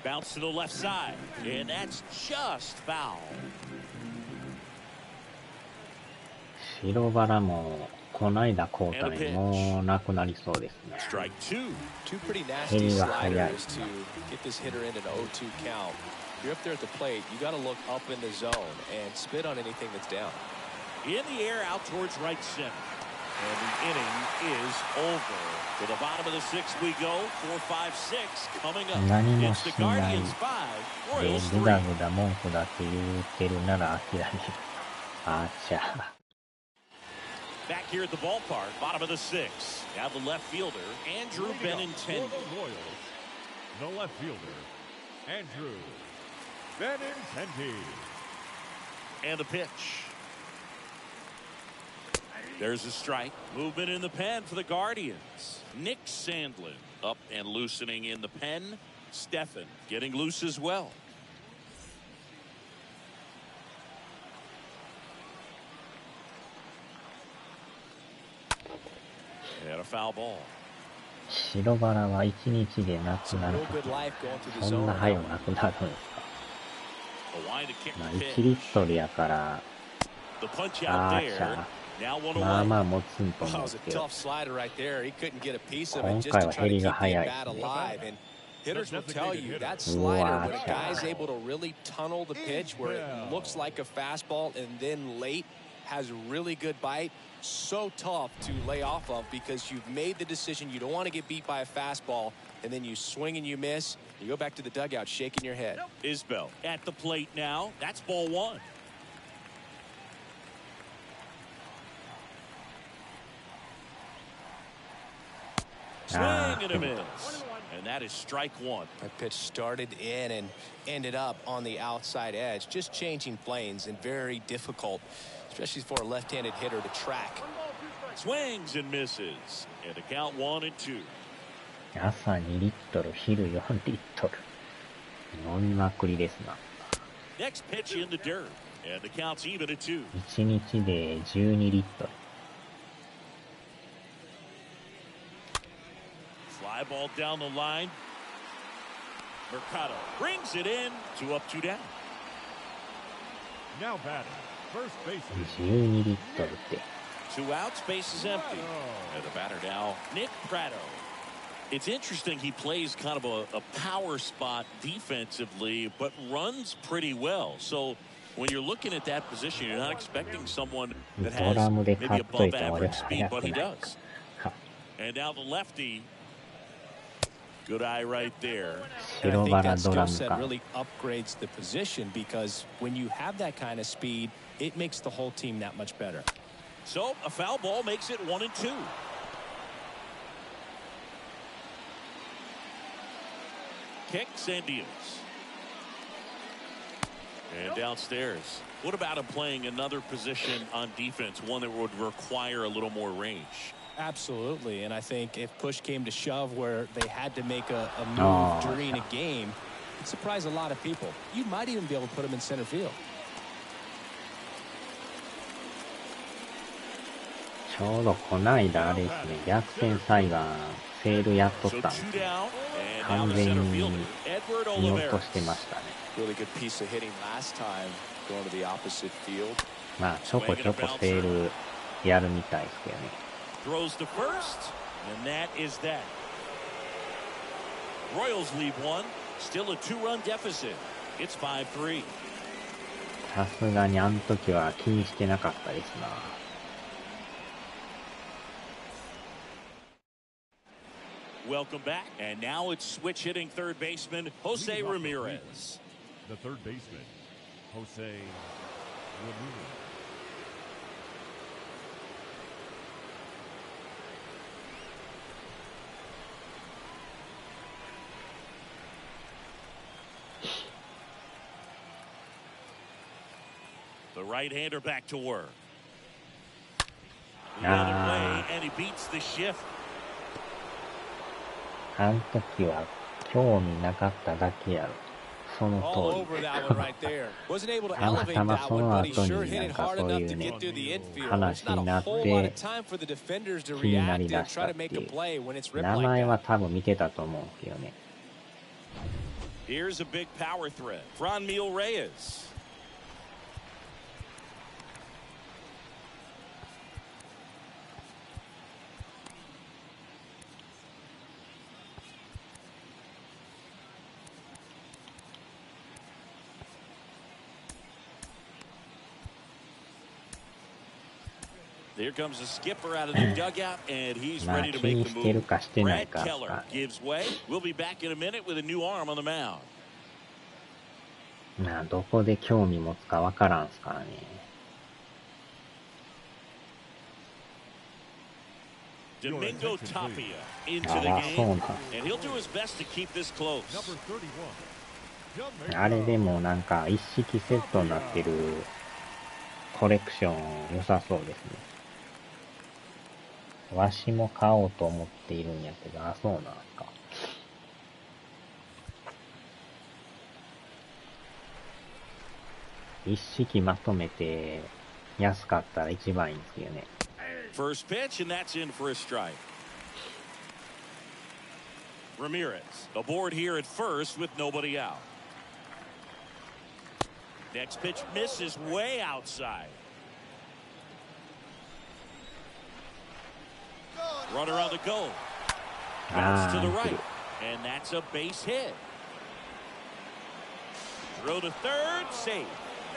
Bounce to the left side, and that's just foul. 白バラもこないだ交代もうなくなりそうですね。 Strike 2. Two pretty nasty sliders to get this hitter in an 0-2 count. If you're up there at the plate, you got to look up in the zone and spit on anything that's down. In the air out towards right center. And the inning is over. To the bottom of the 6th we go. 4-5-6 coming up. It's the Guardians 5, Royals 3. ぐだぐだ文句だって言ってるなら諦める。あちゃ。 Back here at the ballpark, bottom of the 6th. Now the left fielder, Andrew Benintendi. The left fielder, Andrew Benintendi. And a pitch. There's a strike. Movement in the pen for the Guardians. Nick Sandlin up and loosening in the pen. Stephan getting loose as well. And a foul ball. 白バラは1日でなくなる。そんな早くなくなるんですか。まあ1リットルやから。あーちゃ。まあまあ持つんと思うけど。今回は減りが早いですね。Hitters will tell you that slider, when a guy's able to really tunnel the pitch where it looks like a fastball and then late has really good bite, so tough to lay off of because you've made the decision you don't want to get beat by a fastball, and then you swing and you miss. You go back to the dugout shaking your head. Isbell at the plate now. That's ball one. Swing and a miss. And that is strike one. That pitch started in and ended up on the outside edge, just changing planes, and very difficult, especially for a left-handed hitter to track. Swings and misses. And the count 1-2. 朝2リットル、昼4リットル。飲みまくりですな。Next pitch in the dirt. And the count's even at 2. 1日で12リットル。Fly ball down the line. Mercado brings it in. 2 up, 2 down. Now batting, first baseman. 12リットルって。2 outs, base is empty. And the batter now, Nick Prado. It's interesting he plays kind of a power spot defensively, but runs pretty well. So when you're looking at that position, you're not expecting someone that has maybe above average speed, but he does. And now the lefty. Good eye right there. And I think that skill set really upgrades the position because when you have that kind of speed, it makes the whole team that much better. So a foul ball makes it 1-2. Kicks and deals. And downstairs. What about him playing another position on defense, one that would require a little more range? Absolutely, and I think if push came to shove where they had to make a move during a game, it surprised a lot of people. You might even be able to put him in center field. ちょうどこないだあれですね、逆転裁判セールやっとったんですけど、完全に見落としてましたね。まあちょこちょこセールやるみたいですけどね。Throws to first, and that is that. Royals lead one, still a 2-run deficit. It's 5-3. さすがにあの時は気にしてなかったですな。Welcome back, and now it's switch hitting third baseman Jose Ramirez. The third baseman, Jose Ramirez. The right-hander back to work. The other way, and he beats the shift. あの時は興味なかっただけやろ。その通り。たまたまその後になんかそういうね、話になって気になりだしたっていう。名前は多分見てたと思うんですけどね。Here's a big power threat. Franmil Reyes. Here comes the skipper out of the dugout, and he's ready to make the move. Brad Keller gives way. We'll be back in a minute with a new arm on the mound. まあどこで興味持つかわからんすからね。Domingo Tapia into the game, and he'll do his best to keep this close. あれでもなんか一式セットになってるコレクション良さそうですね。わしも買おうと思っているんやけど、あ、そうなんすか。一式まとめて安かったら一番いいんですけどね。First pitch, and that's in for a strike. Ramirez aboard here at first with nobody out. Next pitch misses way outside. Runner on the go. Bounce to the right. And that's a base hit. Throw to third, safe.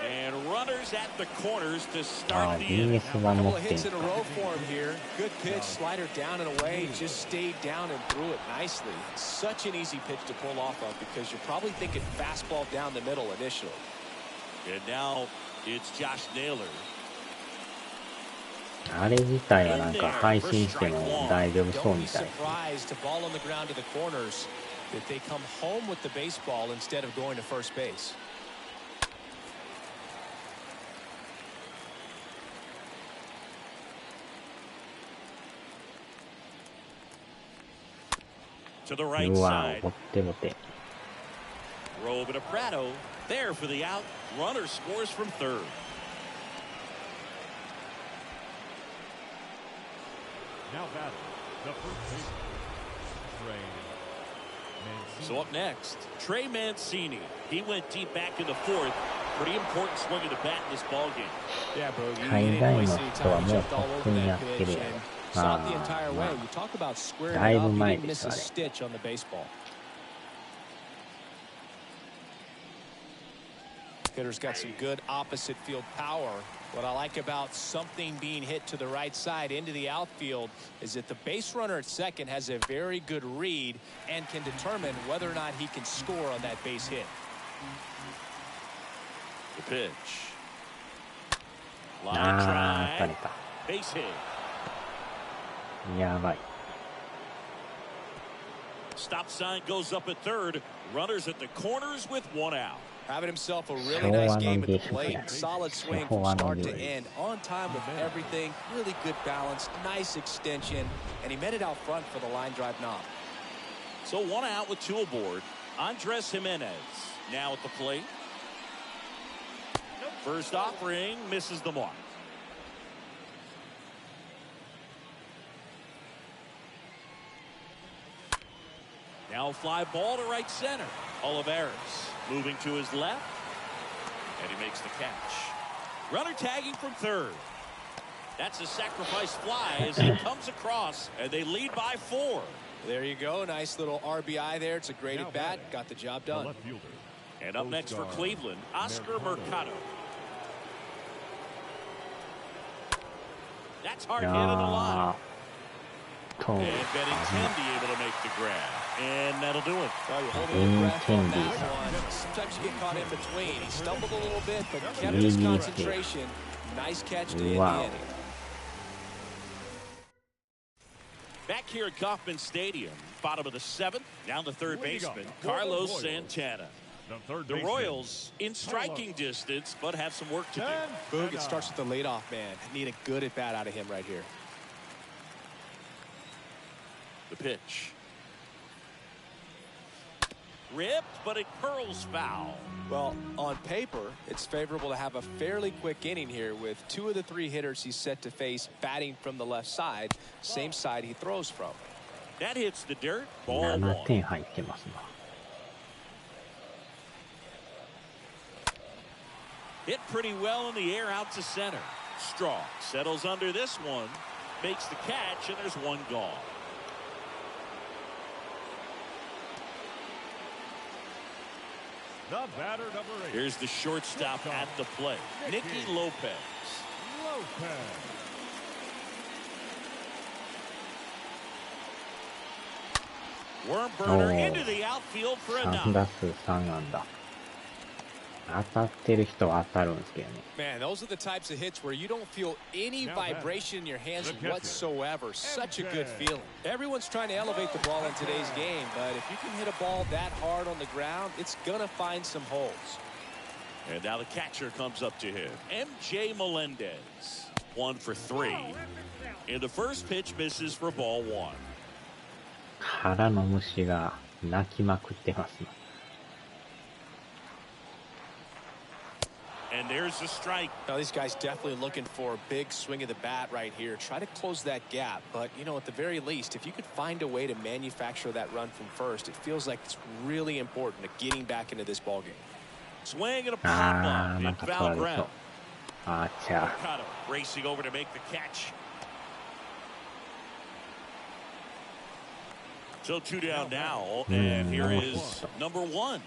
And runners at the corners to start the inning. A couple of hits in a row for him here. Good pitch, slider down and away. Just stayed down and threw it nicely. Such an easy pitch to pull off of because you're probably thinking fastball down the middle initially. And now it's Josh Naylor. あれ自体はなんか配信しても大丈夫そうみたい。 Surprised to ball on the ground to the corners that they come home with the baseball instead of going to first base. To the right うわ、 side. ボッテボテ。 Throw over to Prado. There for the out. Runner scores from third. Now batting, the first baseman, Trey Mancini. So up next, Trey Mancini. He went deep back in the fourth. Pretty important swing of the bat in this ball game. Yeah, Bogey. 海外の人はもうとっくにやってるやろ。Saw it the entire way. You talk about squaring it だいぶ up. He 前 didn't で miss す a あれ。 stitch on the baseball. Hitter's got some good opposite field power. What I like about something being hit to the right side into the outfield is that the base runner at second has a very good read and can determine whether or not he can score on that base hit. The pitch. あ Line ー、当た drive. れた。 Base hit. やばい。 Stop sign goes up at third. Runners at the corners with one out. Having himself a really nice game at the plate. Solid swing from start to end. On time with everything. Really good balance. Nice extension. And he met it out front for the line drive knob. So one out with two aboard. Andres Jimenez now at the plate. First offering misses the mark. Now a fly ball to right center. Olivares moving to his left. And he makes the catch. Runner tagging from third. That's a sacrifice fly as he comes across, and they lead by 4. There you go. Nice little RBI there. It's a great at bat. Got the job The done. left fielder. And up next for Cleveland, Oscar Mercado. That's hard hit on the line. と、 And Benintendi able to make the grab. And that'll do it. Well, you're holding your breath on that one. Sometimes you get caught in between. He stumbled a little bit, but kept his concentration. Nice catch to end the inning. Back here at Kauffman Stadium, bottom of the 7th, down to third baseman, Carlos Santana. The Royals in striking distance, but have some work to do. Boog, it starts with the leadoff man. Need a good at bat out of him right here. The pitch. Ripped, but it curls foul. Well, on paper, it's favorable to have a fairly quick inning here with 2 of the 3 hitters he's set to face batting from the left side, same side he throws from. That hits the dirt. Ball 7 1. 点入ってますな。 Hit pretty well in the air out to center. Strong settles under this one, makes the catch, and there's one gone. The batter number 8. Here's the shortstop at the plate, Nicky Lopez. Worm burner into the outfield for a 3 打 knock. 数3安打。当たってる人は当たるんですけどね。 Man, those are the types of hits where you don't feel any vibration in your hands whatsoever. Such a good feeling. Everyone's trying to elevate the ball in today's game, but if you can hit a ball that hard on the ground, it's gonna find some holes. And now the catcher comes up to him, MJ Melendez. 1 for 3. And the first pitch misses for ball 1. 腹の虫が鳴きまくってますね。 And there's the strike. Now, these guys definitely looking for a big swing of the bat right here. Try to close that gap. But, you know, at the very least, if you could find a way to manufacture that run from first, it feels like it's really important to getting back into this ballgame. Swing and a pop up in なんか取ら foul れそう。 ground. あーちゃ。 Mercado racing over to make the catch. So 2 down now, and here is number 1.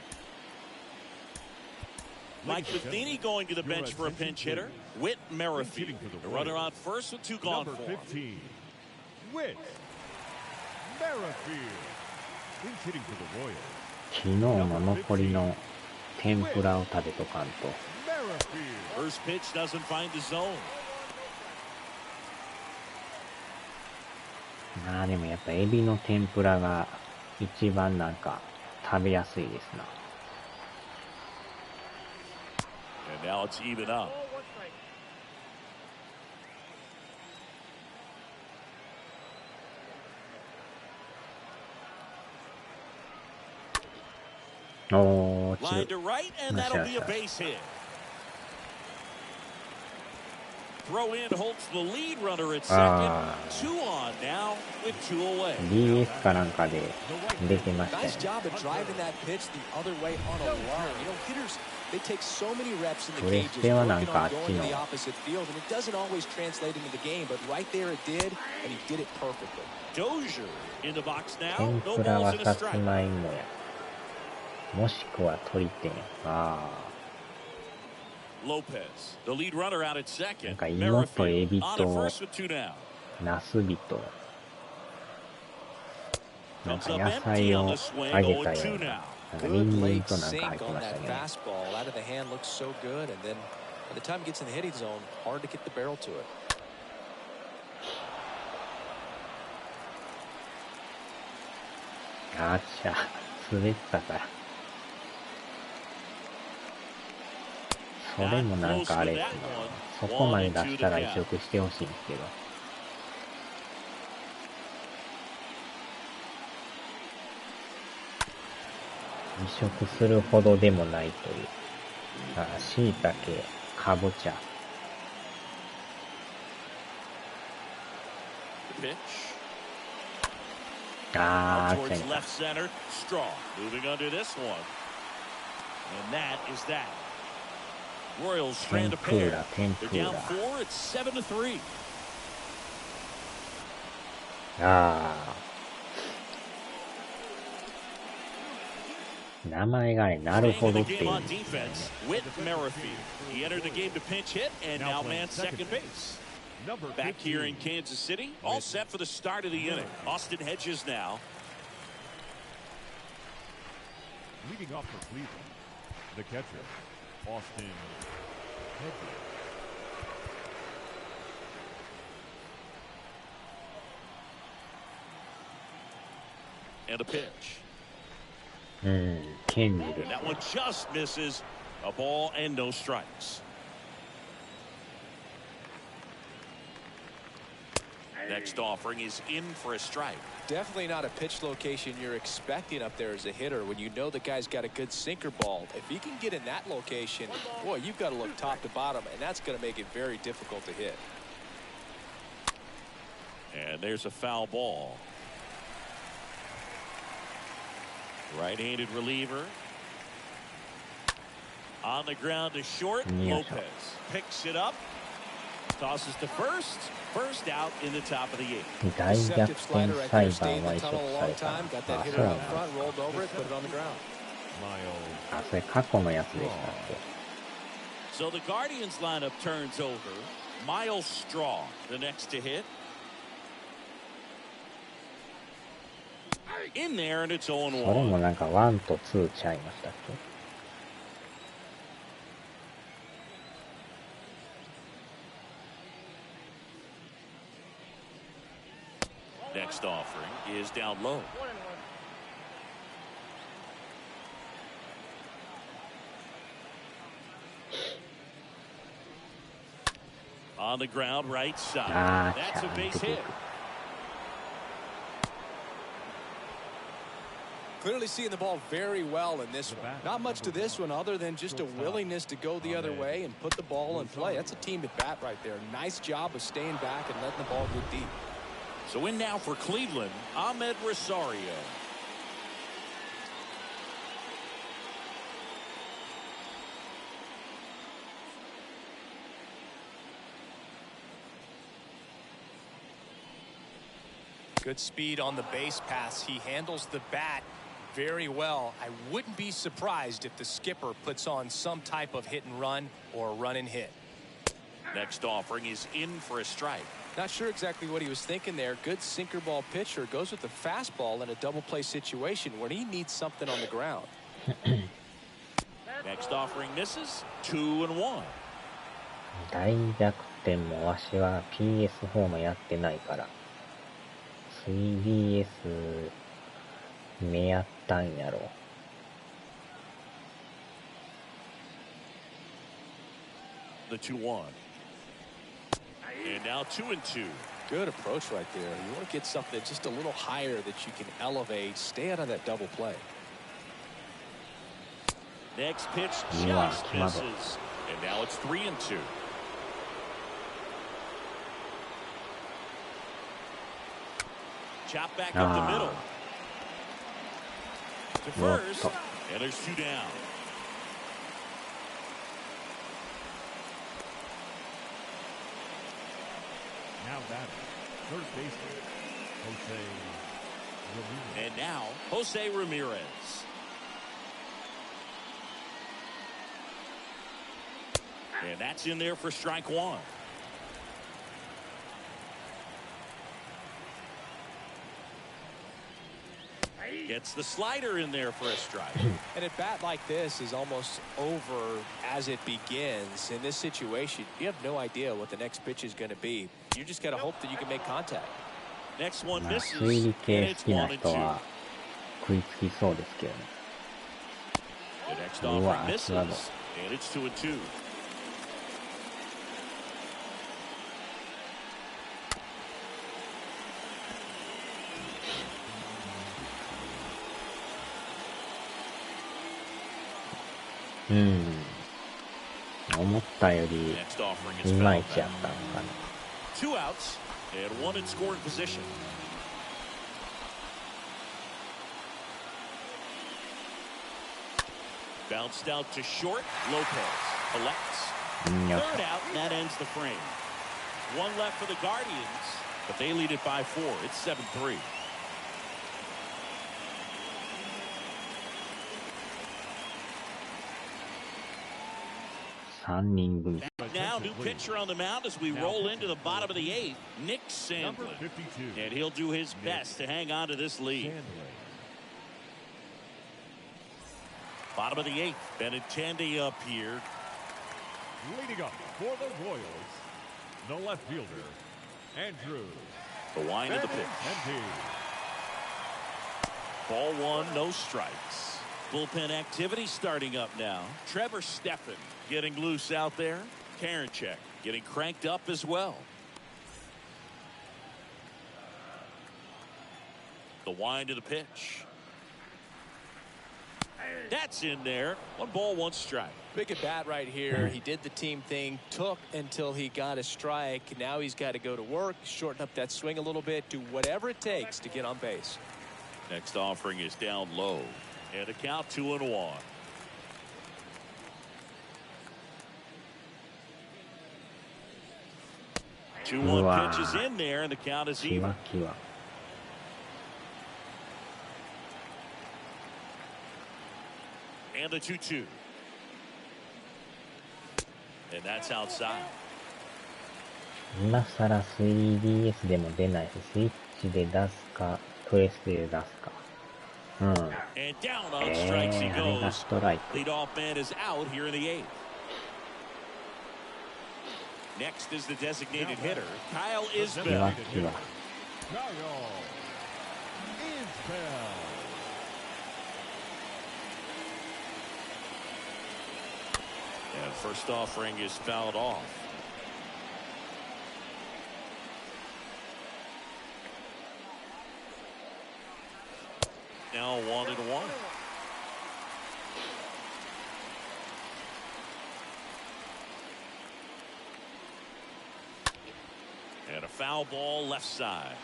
Mike Matheny going to the bench for a pinch hitter. Whit Merrifield. The runner on first with 2 gone for him. 15. Whit Merrifield. Pinch hitting for the Royals. 昨日の残りの天ぷらを食べとかんと。First pitch doesn't find the zone. まあでもやっぱエビの天ぷらが一番なんか食べやすいですな。And now it's even up. Line to right, and that'll be a base hit. Throw in holds the lead runner at second. 2 on now with 2 away. DS かなんかで出てましたよね。 Nice job of driving that pitch the other way on a line. You know, hitters, they take so many reps in the cages working on going to the opposite field, and it doesn't always translate into the game, but right there it did, and he did it perfectly. Dozier in the box now. 天 No ぷら balls は and a さつ strike. まいもや。もしくは鶏天。Lopez, the lead runner out at なん second. か芋とエビ On と to first with 2 down. ナスビとなん Comes か up 野 empty 菜 on を the swing. 揚げ 0 た 2 ような、 now. なんかニ Good ンニン leg となんか入っ sink て on ました that ね。 fastball. Out of the hand looks so good, and then by the time it gets in the hitting zone, hard to get the barrel to it. あっちゃ、滑ったから。それもなんかあれですね。そこまで出したら移植してほしいんですけど。移植するほどでもないという。椎茸、かぼちゃ。Pitch. あー、 Towards 来た。 left center. Strong. Moving under this one. And that is that. Royals strand a pair. They're down 4. It's 7 to 3. 名前がね、なるほどっていう。Whit Merrifield. He entered the game to pinch hit and now man second base. Back here in Kansas City, all set for the start of the inning. Austin Hedges now. Leading off for Cleveland, the catcher, Austin Hedges. And a pitch. 権利です。 And that one just misses. A ball and no strikes. Next offering is in for a strike. Definitely not a pitch location you're expecting up there as a hitter when you know the guy's got a good sinker ball. If he can get in that location, boy, you've got to look top to bottom, and that's going to make it very difficult to hit. And there's a foul ball. Right-handed reliever. On the ground to short. Lopez picks it up. Tosses to first. First out in the top of the 8th. 大逆転裁判は移植された。そうなんです。それ過去のやつでしたっけ。 So the Guardians lineup turns over. Miles Straw, the next to hit. In there, and it's 0-1. それもなんか1と2ちゃいましたっけ。 Next offering is down low. 'On the ground, right side. That's a base hit. Clearly seeing the ball very well in this one. Not much to this one other than just a willingness to go the other way and put the ball in play. That's a team at bat right there. Nice job of staying back and letting the ball go deep. So in now for Cleveland, Ahmed Rosario. Good speed on the base pass. He handles the bat very well. I wouldn't be surprised if the skipper puts on some type of hit and run or a run and hit. Next offering is in for a strike. Not sure exactly what he was thinking there. Good sinker ball pitcher goes with the fastball in a double play situation when he needs something on the ground. Next offering misses. 2-1. 大逆転もわしは PS4 もやってないから 3DS 目やったんやろ。The 2-1. And now 2-2. Good approach right there. You want to get something just a little higher that you can elevate. Stay out of that double play. Next pitch just misses. And now it's 3-2. Chop back up the middle. To first. And there's 2 down. Now batting, third baseman, Jose Ramirez. And now, Jose Ramirez. And that's in there for strike 1. Gets the slider in there for a strike. And a bat like this is almost over as it begins. In this situation, you have no idea what the next pitch is going to be. You just got to hope that you can make contact. Next one まあ misses. 推理 And 系 it's 好きな 1-2. 人は食いつきそうですけどね。 The next うわ、 offering misses. 際どい。 And it's 2-2. Hmm. 思ったより Next offering い is ま fouled いちや back. ったのかな。 2 outs and 1 in scoring position. Bounced out to short. Lopez collects. よっ Third out, and that ends the frame. 1 left for the Guardians, but they lead it by 4. It's 7-3. 3人組。 Now, new pitcher on the mound as we roll into the bottom of the 8th, Nick Number Sandlin. 52. And he'll do his best to hang on to this lead. Sandlin. Bottom of the 8th, Benintendi up here. Leading up for the Royals, the left fielder, Andrew The wind of the pitch. Benintendi. Ball 1, no strikes. Bullpen activity starting up now. Trevor Steffen getting loose out there. Karinchak getting cranked up as well. The wind of the pitch. That's in there. 1 ball, 1 strike. Big at bat right here. He did the team thing, took until he got a strike. Now he's got to go to work, shorten up that swing a little bit, do whatever it takes to get on base. Next offering is down low. And a count 2-1. Two one Wow. pitch is in there, and the count is キ even. ワキワ。 And the 2-2. And that's outside. 今さら 3DS でも出ないし、スイッチで出すか、プレステで出すか。うん。 And down on strikes he あれが goes. ストライク。 Leadoff man is out here in the 8th. Next is the designated hitter, Kyle キワ Isbell. キワ。 Kyle Isbell. And first offering is fouled off. Now 1-1. And a foul ball left side.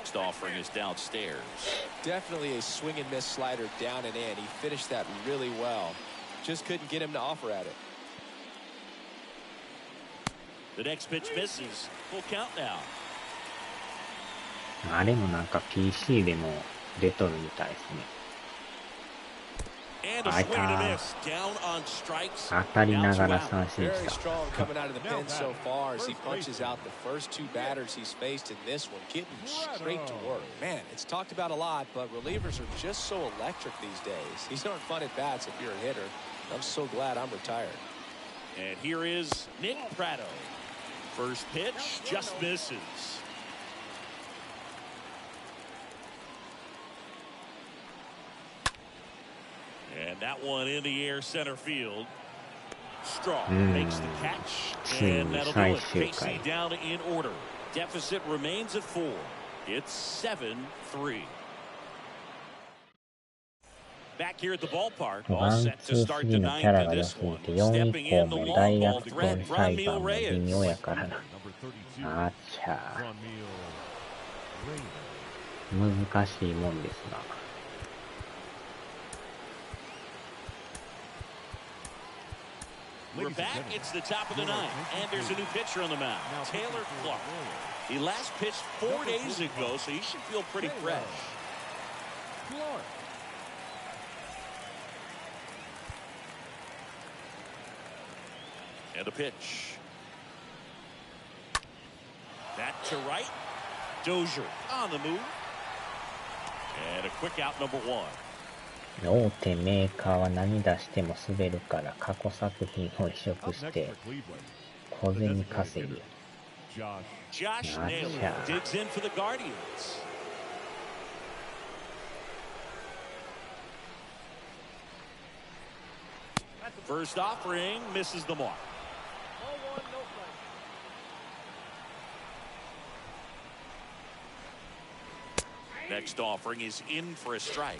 Next offering is downstairs. Definitely a swing and miss slider down and in. He finished that really well. Just couldn't get him to offer at it. The next pitch misses. Full count now. あれもなんか PC でも出とるみたいですね。And a swing and a miss. Down on strikes. 当たりながら三振 Very した。 strong coming out of the pen so far as he punches out the first two batters he's faced in this one, getting straight to work. Man, it's talked about a lot, but relievers are just so electric these days. These aren't fun at bats if you're a hitter. I'm so glad I'm retired. And here is Nick Pratto. First pitch just misses. And that one in the air center field. Strong makes the catch. And that'll do it. Casey down in order. Deficit remains at 4. It's 7-3. Back here at the ballpark, all set to start the ninth in this one. Stepping in the long ball threat, Ramil Reyes. あちゃ難しいもんですな。We're back. It's the top of the ninth, and there's a new pitcher on the mound, Taylor Clark. He last pitched 4 days ago, so he should feel pretty fresh. And a pitch. Back to right. Dozier on the move. And a quick out, number 1. 大手メーカーは何出しても滑るから過去作品を移植して小銭稼ぎ。 Josh Naylor digs in for the Guardians. First offering misses the mark. Next offering is in for a strike.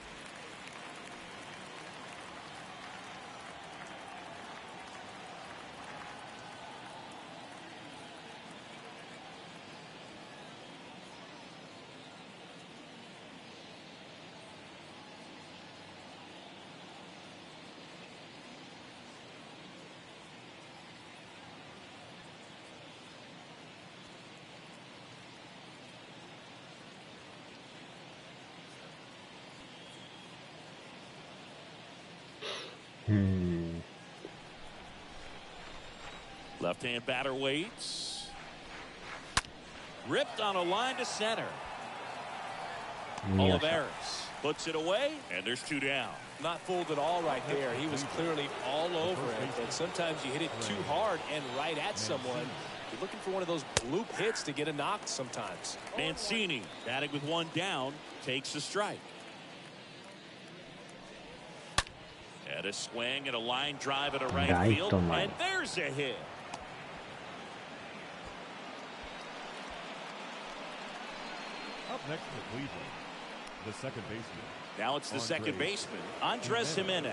Left-hand batter waits. Ripped on a line to center. Olivares puts it away, and there's 2 down. Not fooled at all right there. He was clearly all over it, but sometimes you hit it too hard and right at someone. You're looking for one of those bloop hits to get a knock sometimes. Mancini, batting with 1 down, takes a strike. And a swing and a line drive at a right field, and there's a hit. Up next for Cleveland, the second baseman. Now it's the second baseman, Andres Jimenez.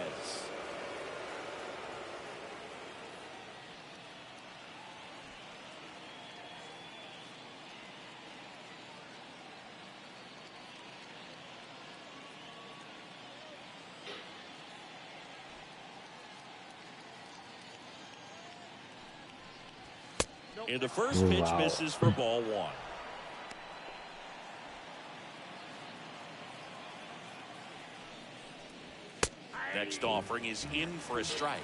And the first pitch misses for ball 1. Next offering is in for a strike.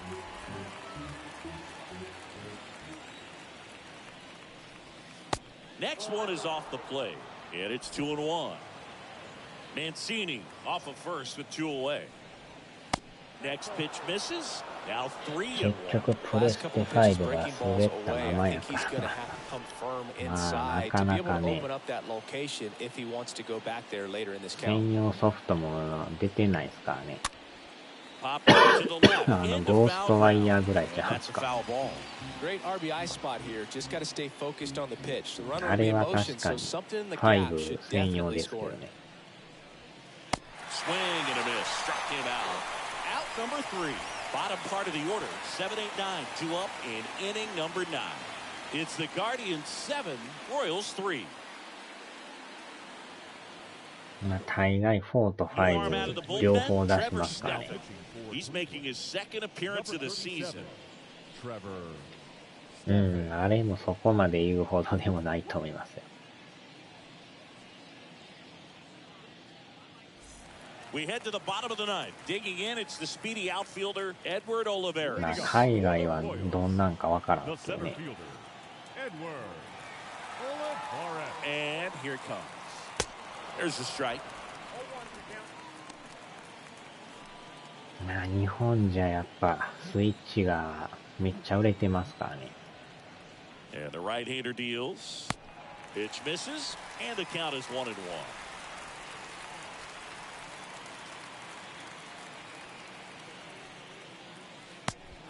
Next one is off the plate, and it's 2-1. Mancini off of first with 2 away. Next pitch misses. Now 3-1. 結局プレステ5が滑ったままやからまあなかなかね専用ソフトも出てないですからねゴーストワイヤーぐらいじゃないですかあれは確かに5専用ですけどねNumber 3, bottom part of the order, 7-8-9, 2 up in inning number 9. It's the Guardians 7, Royals 3. まあ、大概4と New arm out of the 5両 bullpen, 方出し Trevor ますからね。 Stoute. He's making his second appearance of the season. Trevor. うん、あれもそこまで言うほどでもないと思いますよ。We head to the bottom of the ninth. Digging in, it's the speedy outfielder, Edward Olivares. まあ、海外はどんなんかわからん The けど center ね。 fielder, Edward Olivares. And here it comes. There's the strike. まあ、日本じゃやっぱスイッチがめっちゃ売れてますからね。And the right-hander deals. Pitch misses, and the count is 1-1.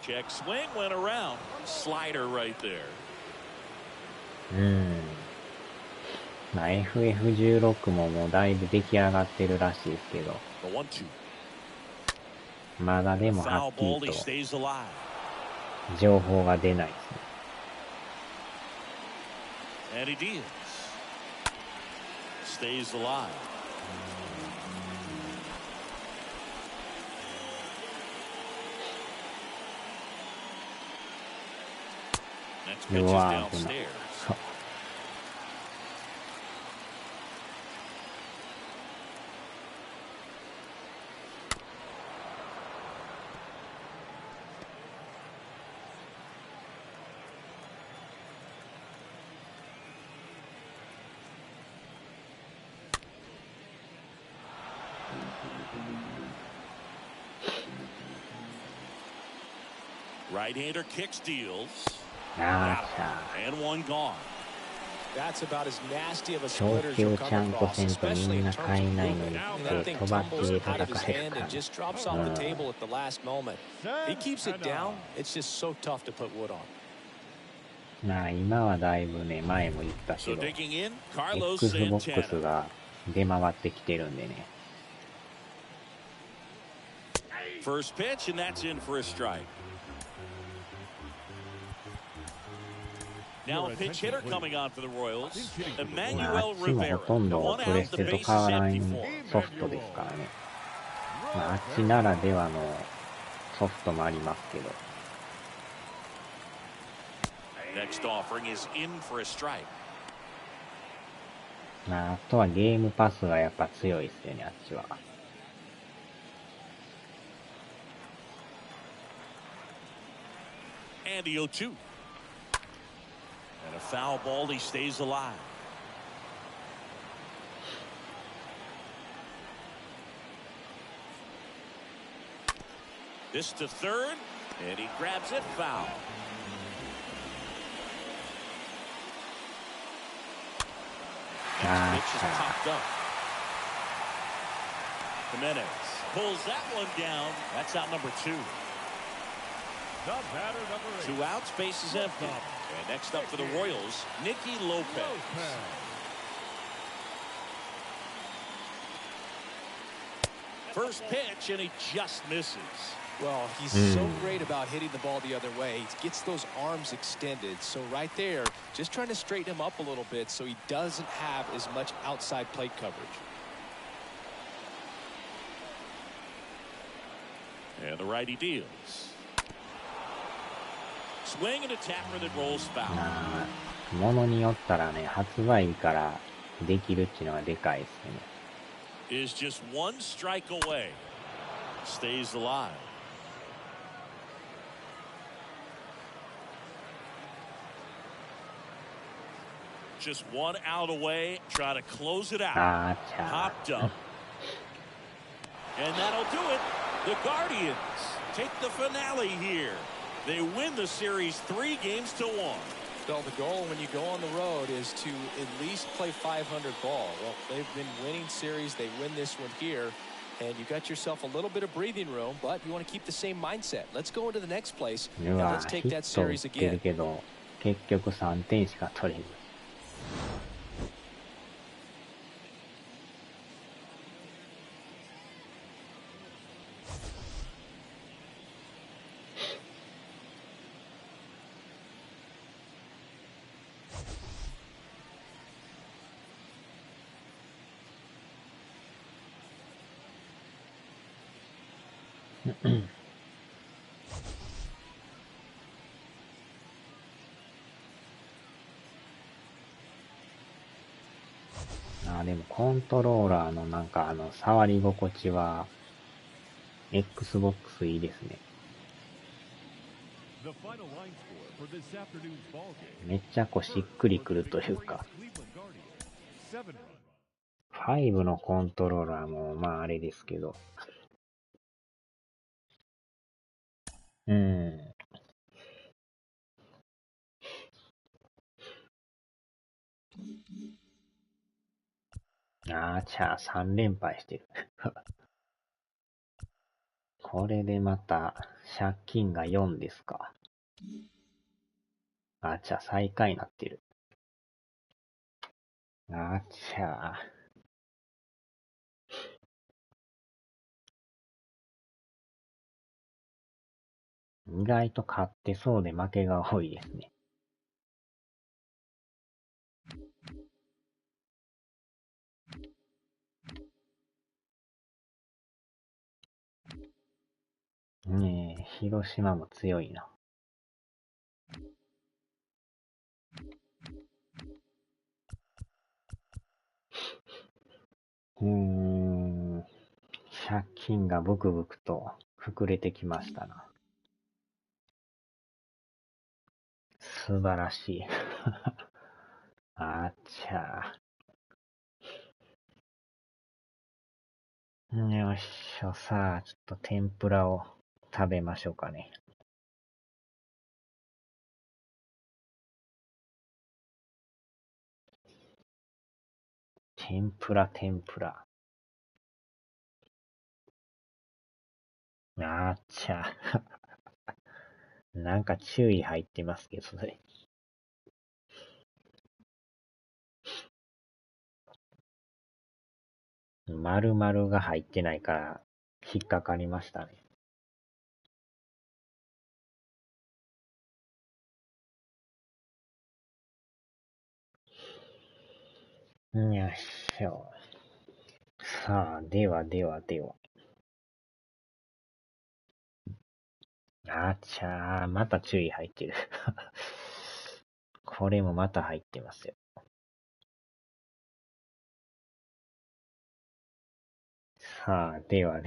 Check swing, went around. Slider right there. まあ、FF16 ももうだいぶ出来上がってるらしいですけど、The 1-2. まだでも Foul はっき ball, り he と stays alive. 情報が出ないですね。 And he deals. Stays alive. Next pitch is うわ downstairs. そう。Right-hander kicks, deals. あーしゃ And one gone. That's about as nasty of a 長 splitter as 期 you'll をち come ゃんと across, せんと especially みん in な terms 買え of ないの movement. に And っ that て thing 飛ばし tumbles で out of 叩 his かれる hand から and just drops う off ん the table at the last moment. He keeps it down. It's just so tough to put wood on. まあ今はだいぶね、前も言ったけ So ど、 digging in, Carlos Xbox Santana. が出回ってきてるんでね。First pitch, and that's in for a strike. Now a pinch hitter coming on for the Royals, まあ、あ Emmanuel っちもほ Rivera. とんど One プレ out, ス the テと base 変 is わら empty ん for him. ソフトですからね。まあ、あっちならではのソフトもありますけど。Next offering is in for a strike. まあ、あとはゲームパスがやっぱ強いですよね、あっちは。And the 0-2. And a foul ball, he stays alive. This to third, and he grabs it, foul. Next pitch is popped up. Jimenez pulls that one down. That's out number 2. The batter number 8. 2 outs, base is empty. And next up for the Royals, Nicky Lopez. First pitch, and he just misses. Well, he's so great about hitting the ball the other way. He gets those arms extended. So right there, just trying to straighten him up a little bit so he doesn't have as much outside plate coverage. And the righty deals. Swing and a tapper that rolls foul. まあ、ものによったらね、発売日からできるっていうのがでかいですね。Is just one strike away. Stays alive. Just one out away. Try to close it out. あーちゃ Popped up. And that'll do it. The Guardians take the finale here. They win the series 3-1. Well, the goal when you go on the road is to at least play 500 ball. Well, they've been winning series. They win this one here. And you got yourself a little bit of breathing room, but you want to keep the same mindset. Let's go into the next place, う and わ let's ヒ take ッ that ト打っ series てる again. けど、結局3点しか取れず。でもコントローラーのなんか触り心地は Xbox いいですね。めっちゃしっくりくるというか。5のコントローラーもまああれですけど。3連敗してる。これでまた借金が4ですか。最下位になってる。意外と勝ってそうで負けが多いですね。広島も強いな。借金がブクブクと膨れてきましたな。素晴らしい。よっしょ、さあ、ちょっと天ぷらを食べましょうかね。天ぷら。なんか注意入ってますけど、それ。丸々が入ってないから引っかかりましたね。よっしょ。さあ、では。また注意入ってる。これもまた入ってますよ。さあ、では。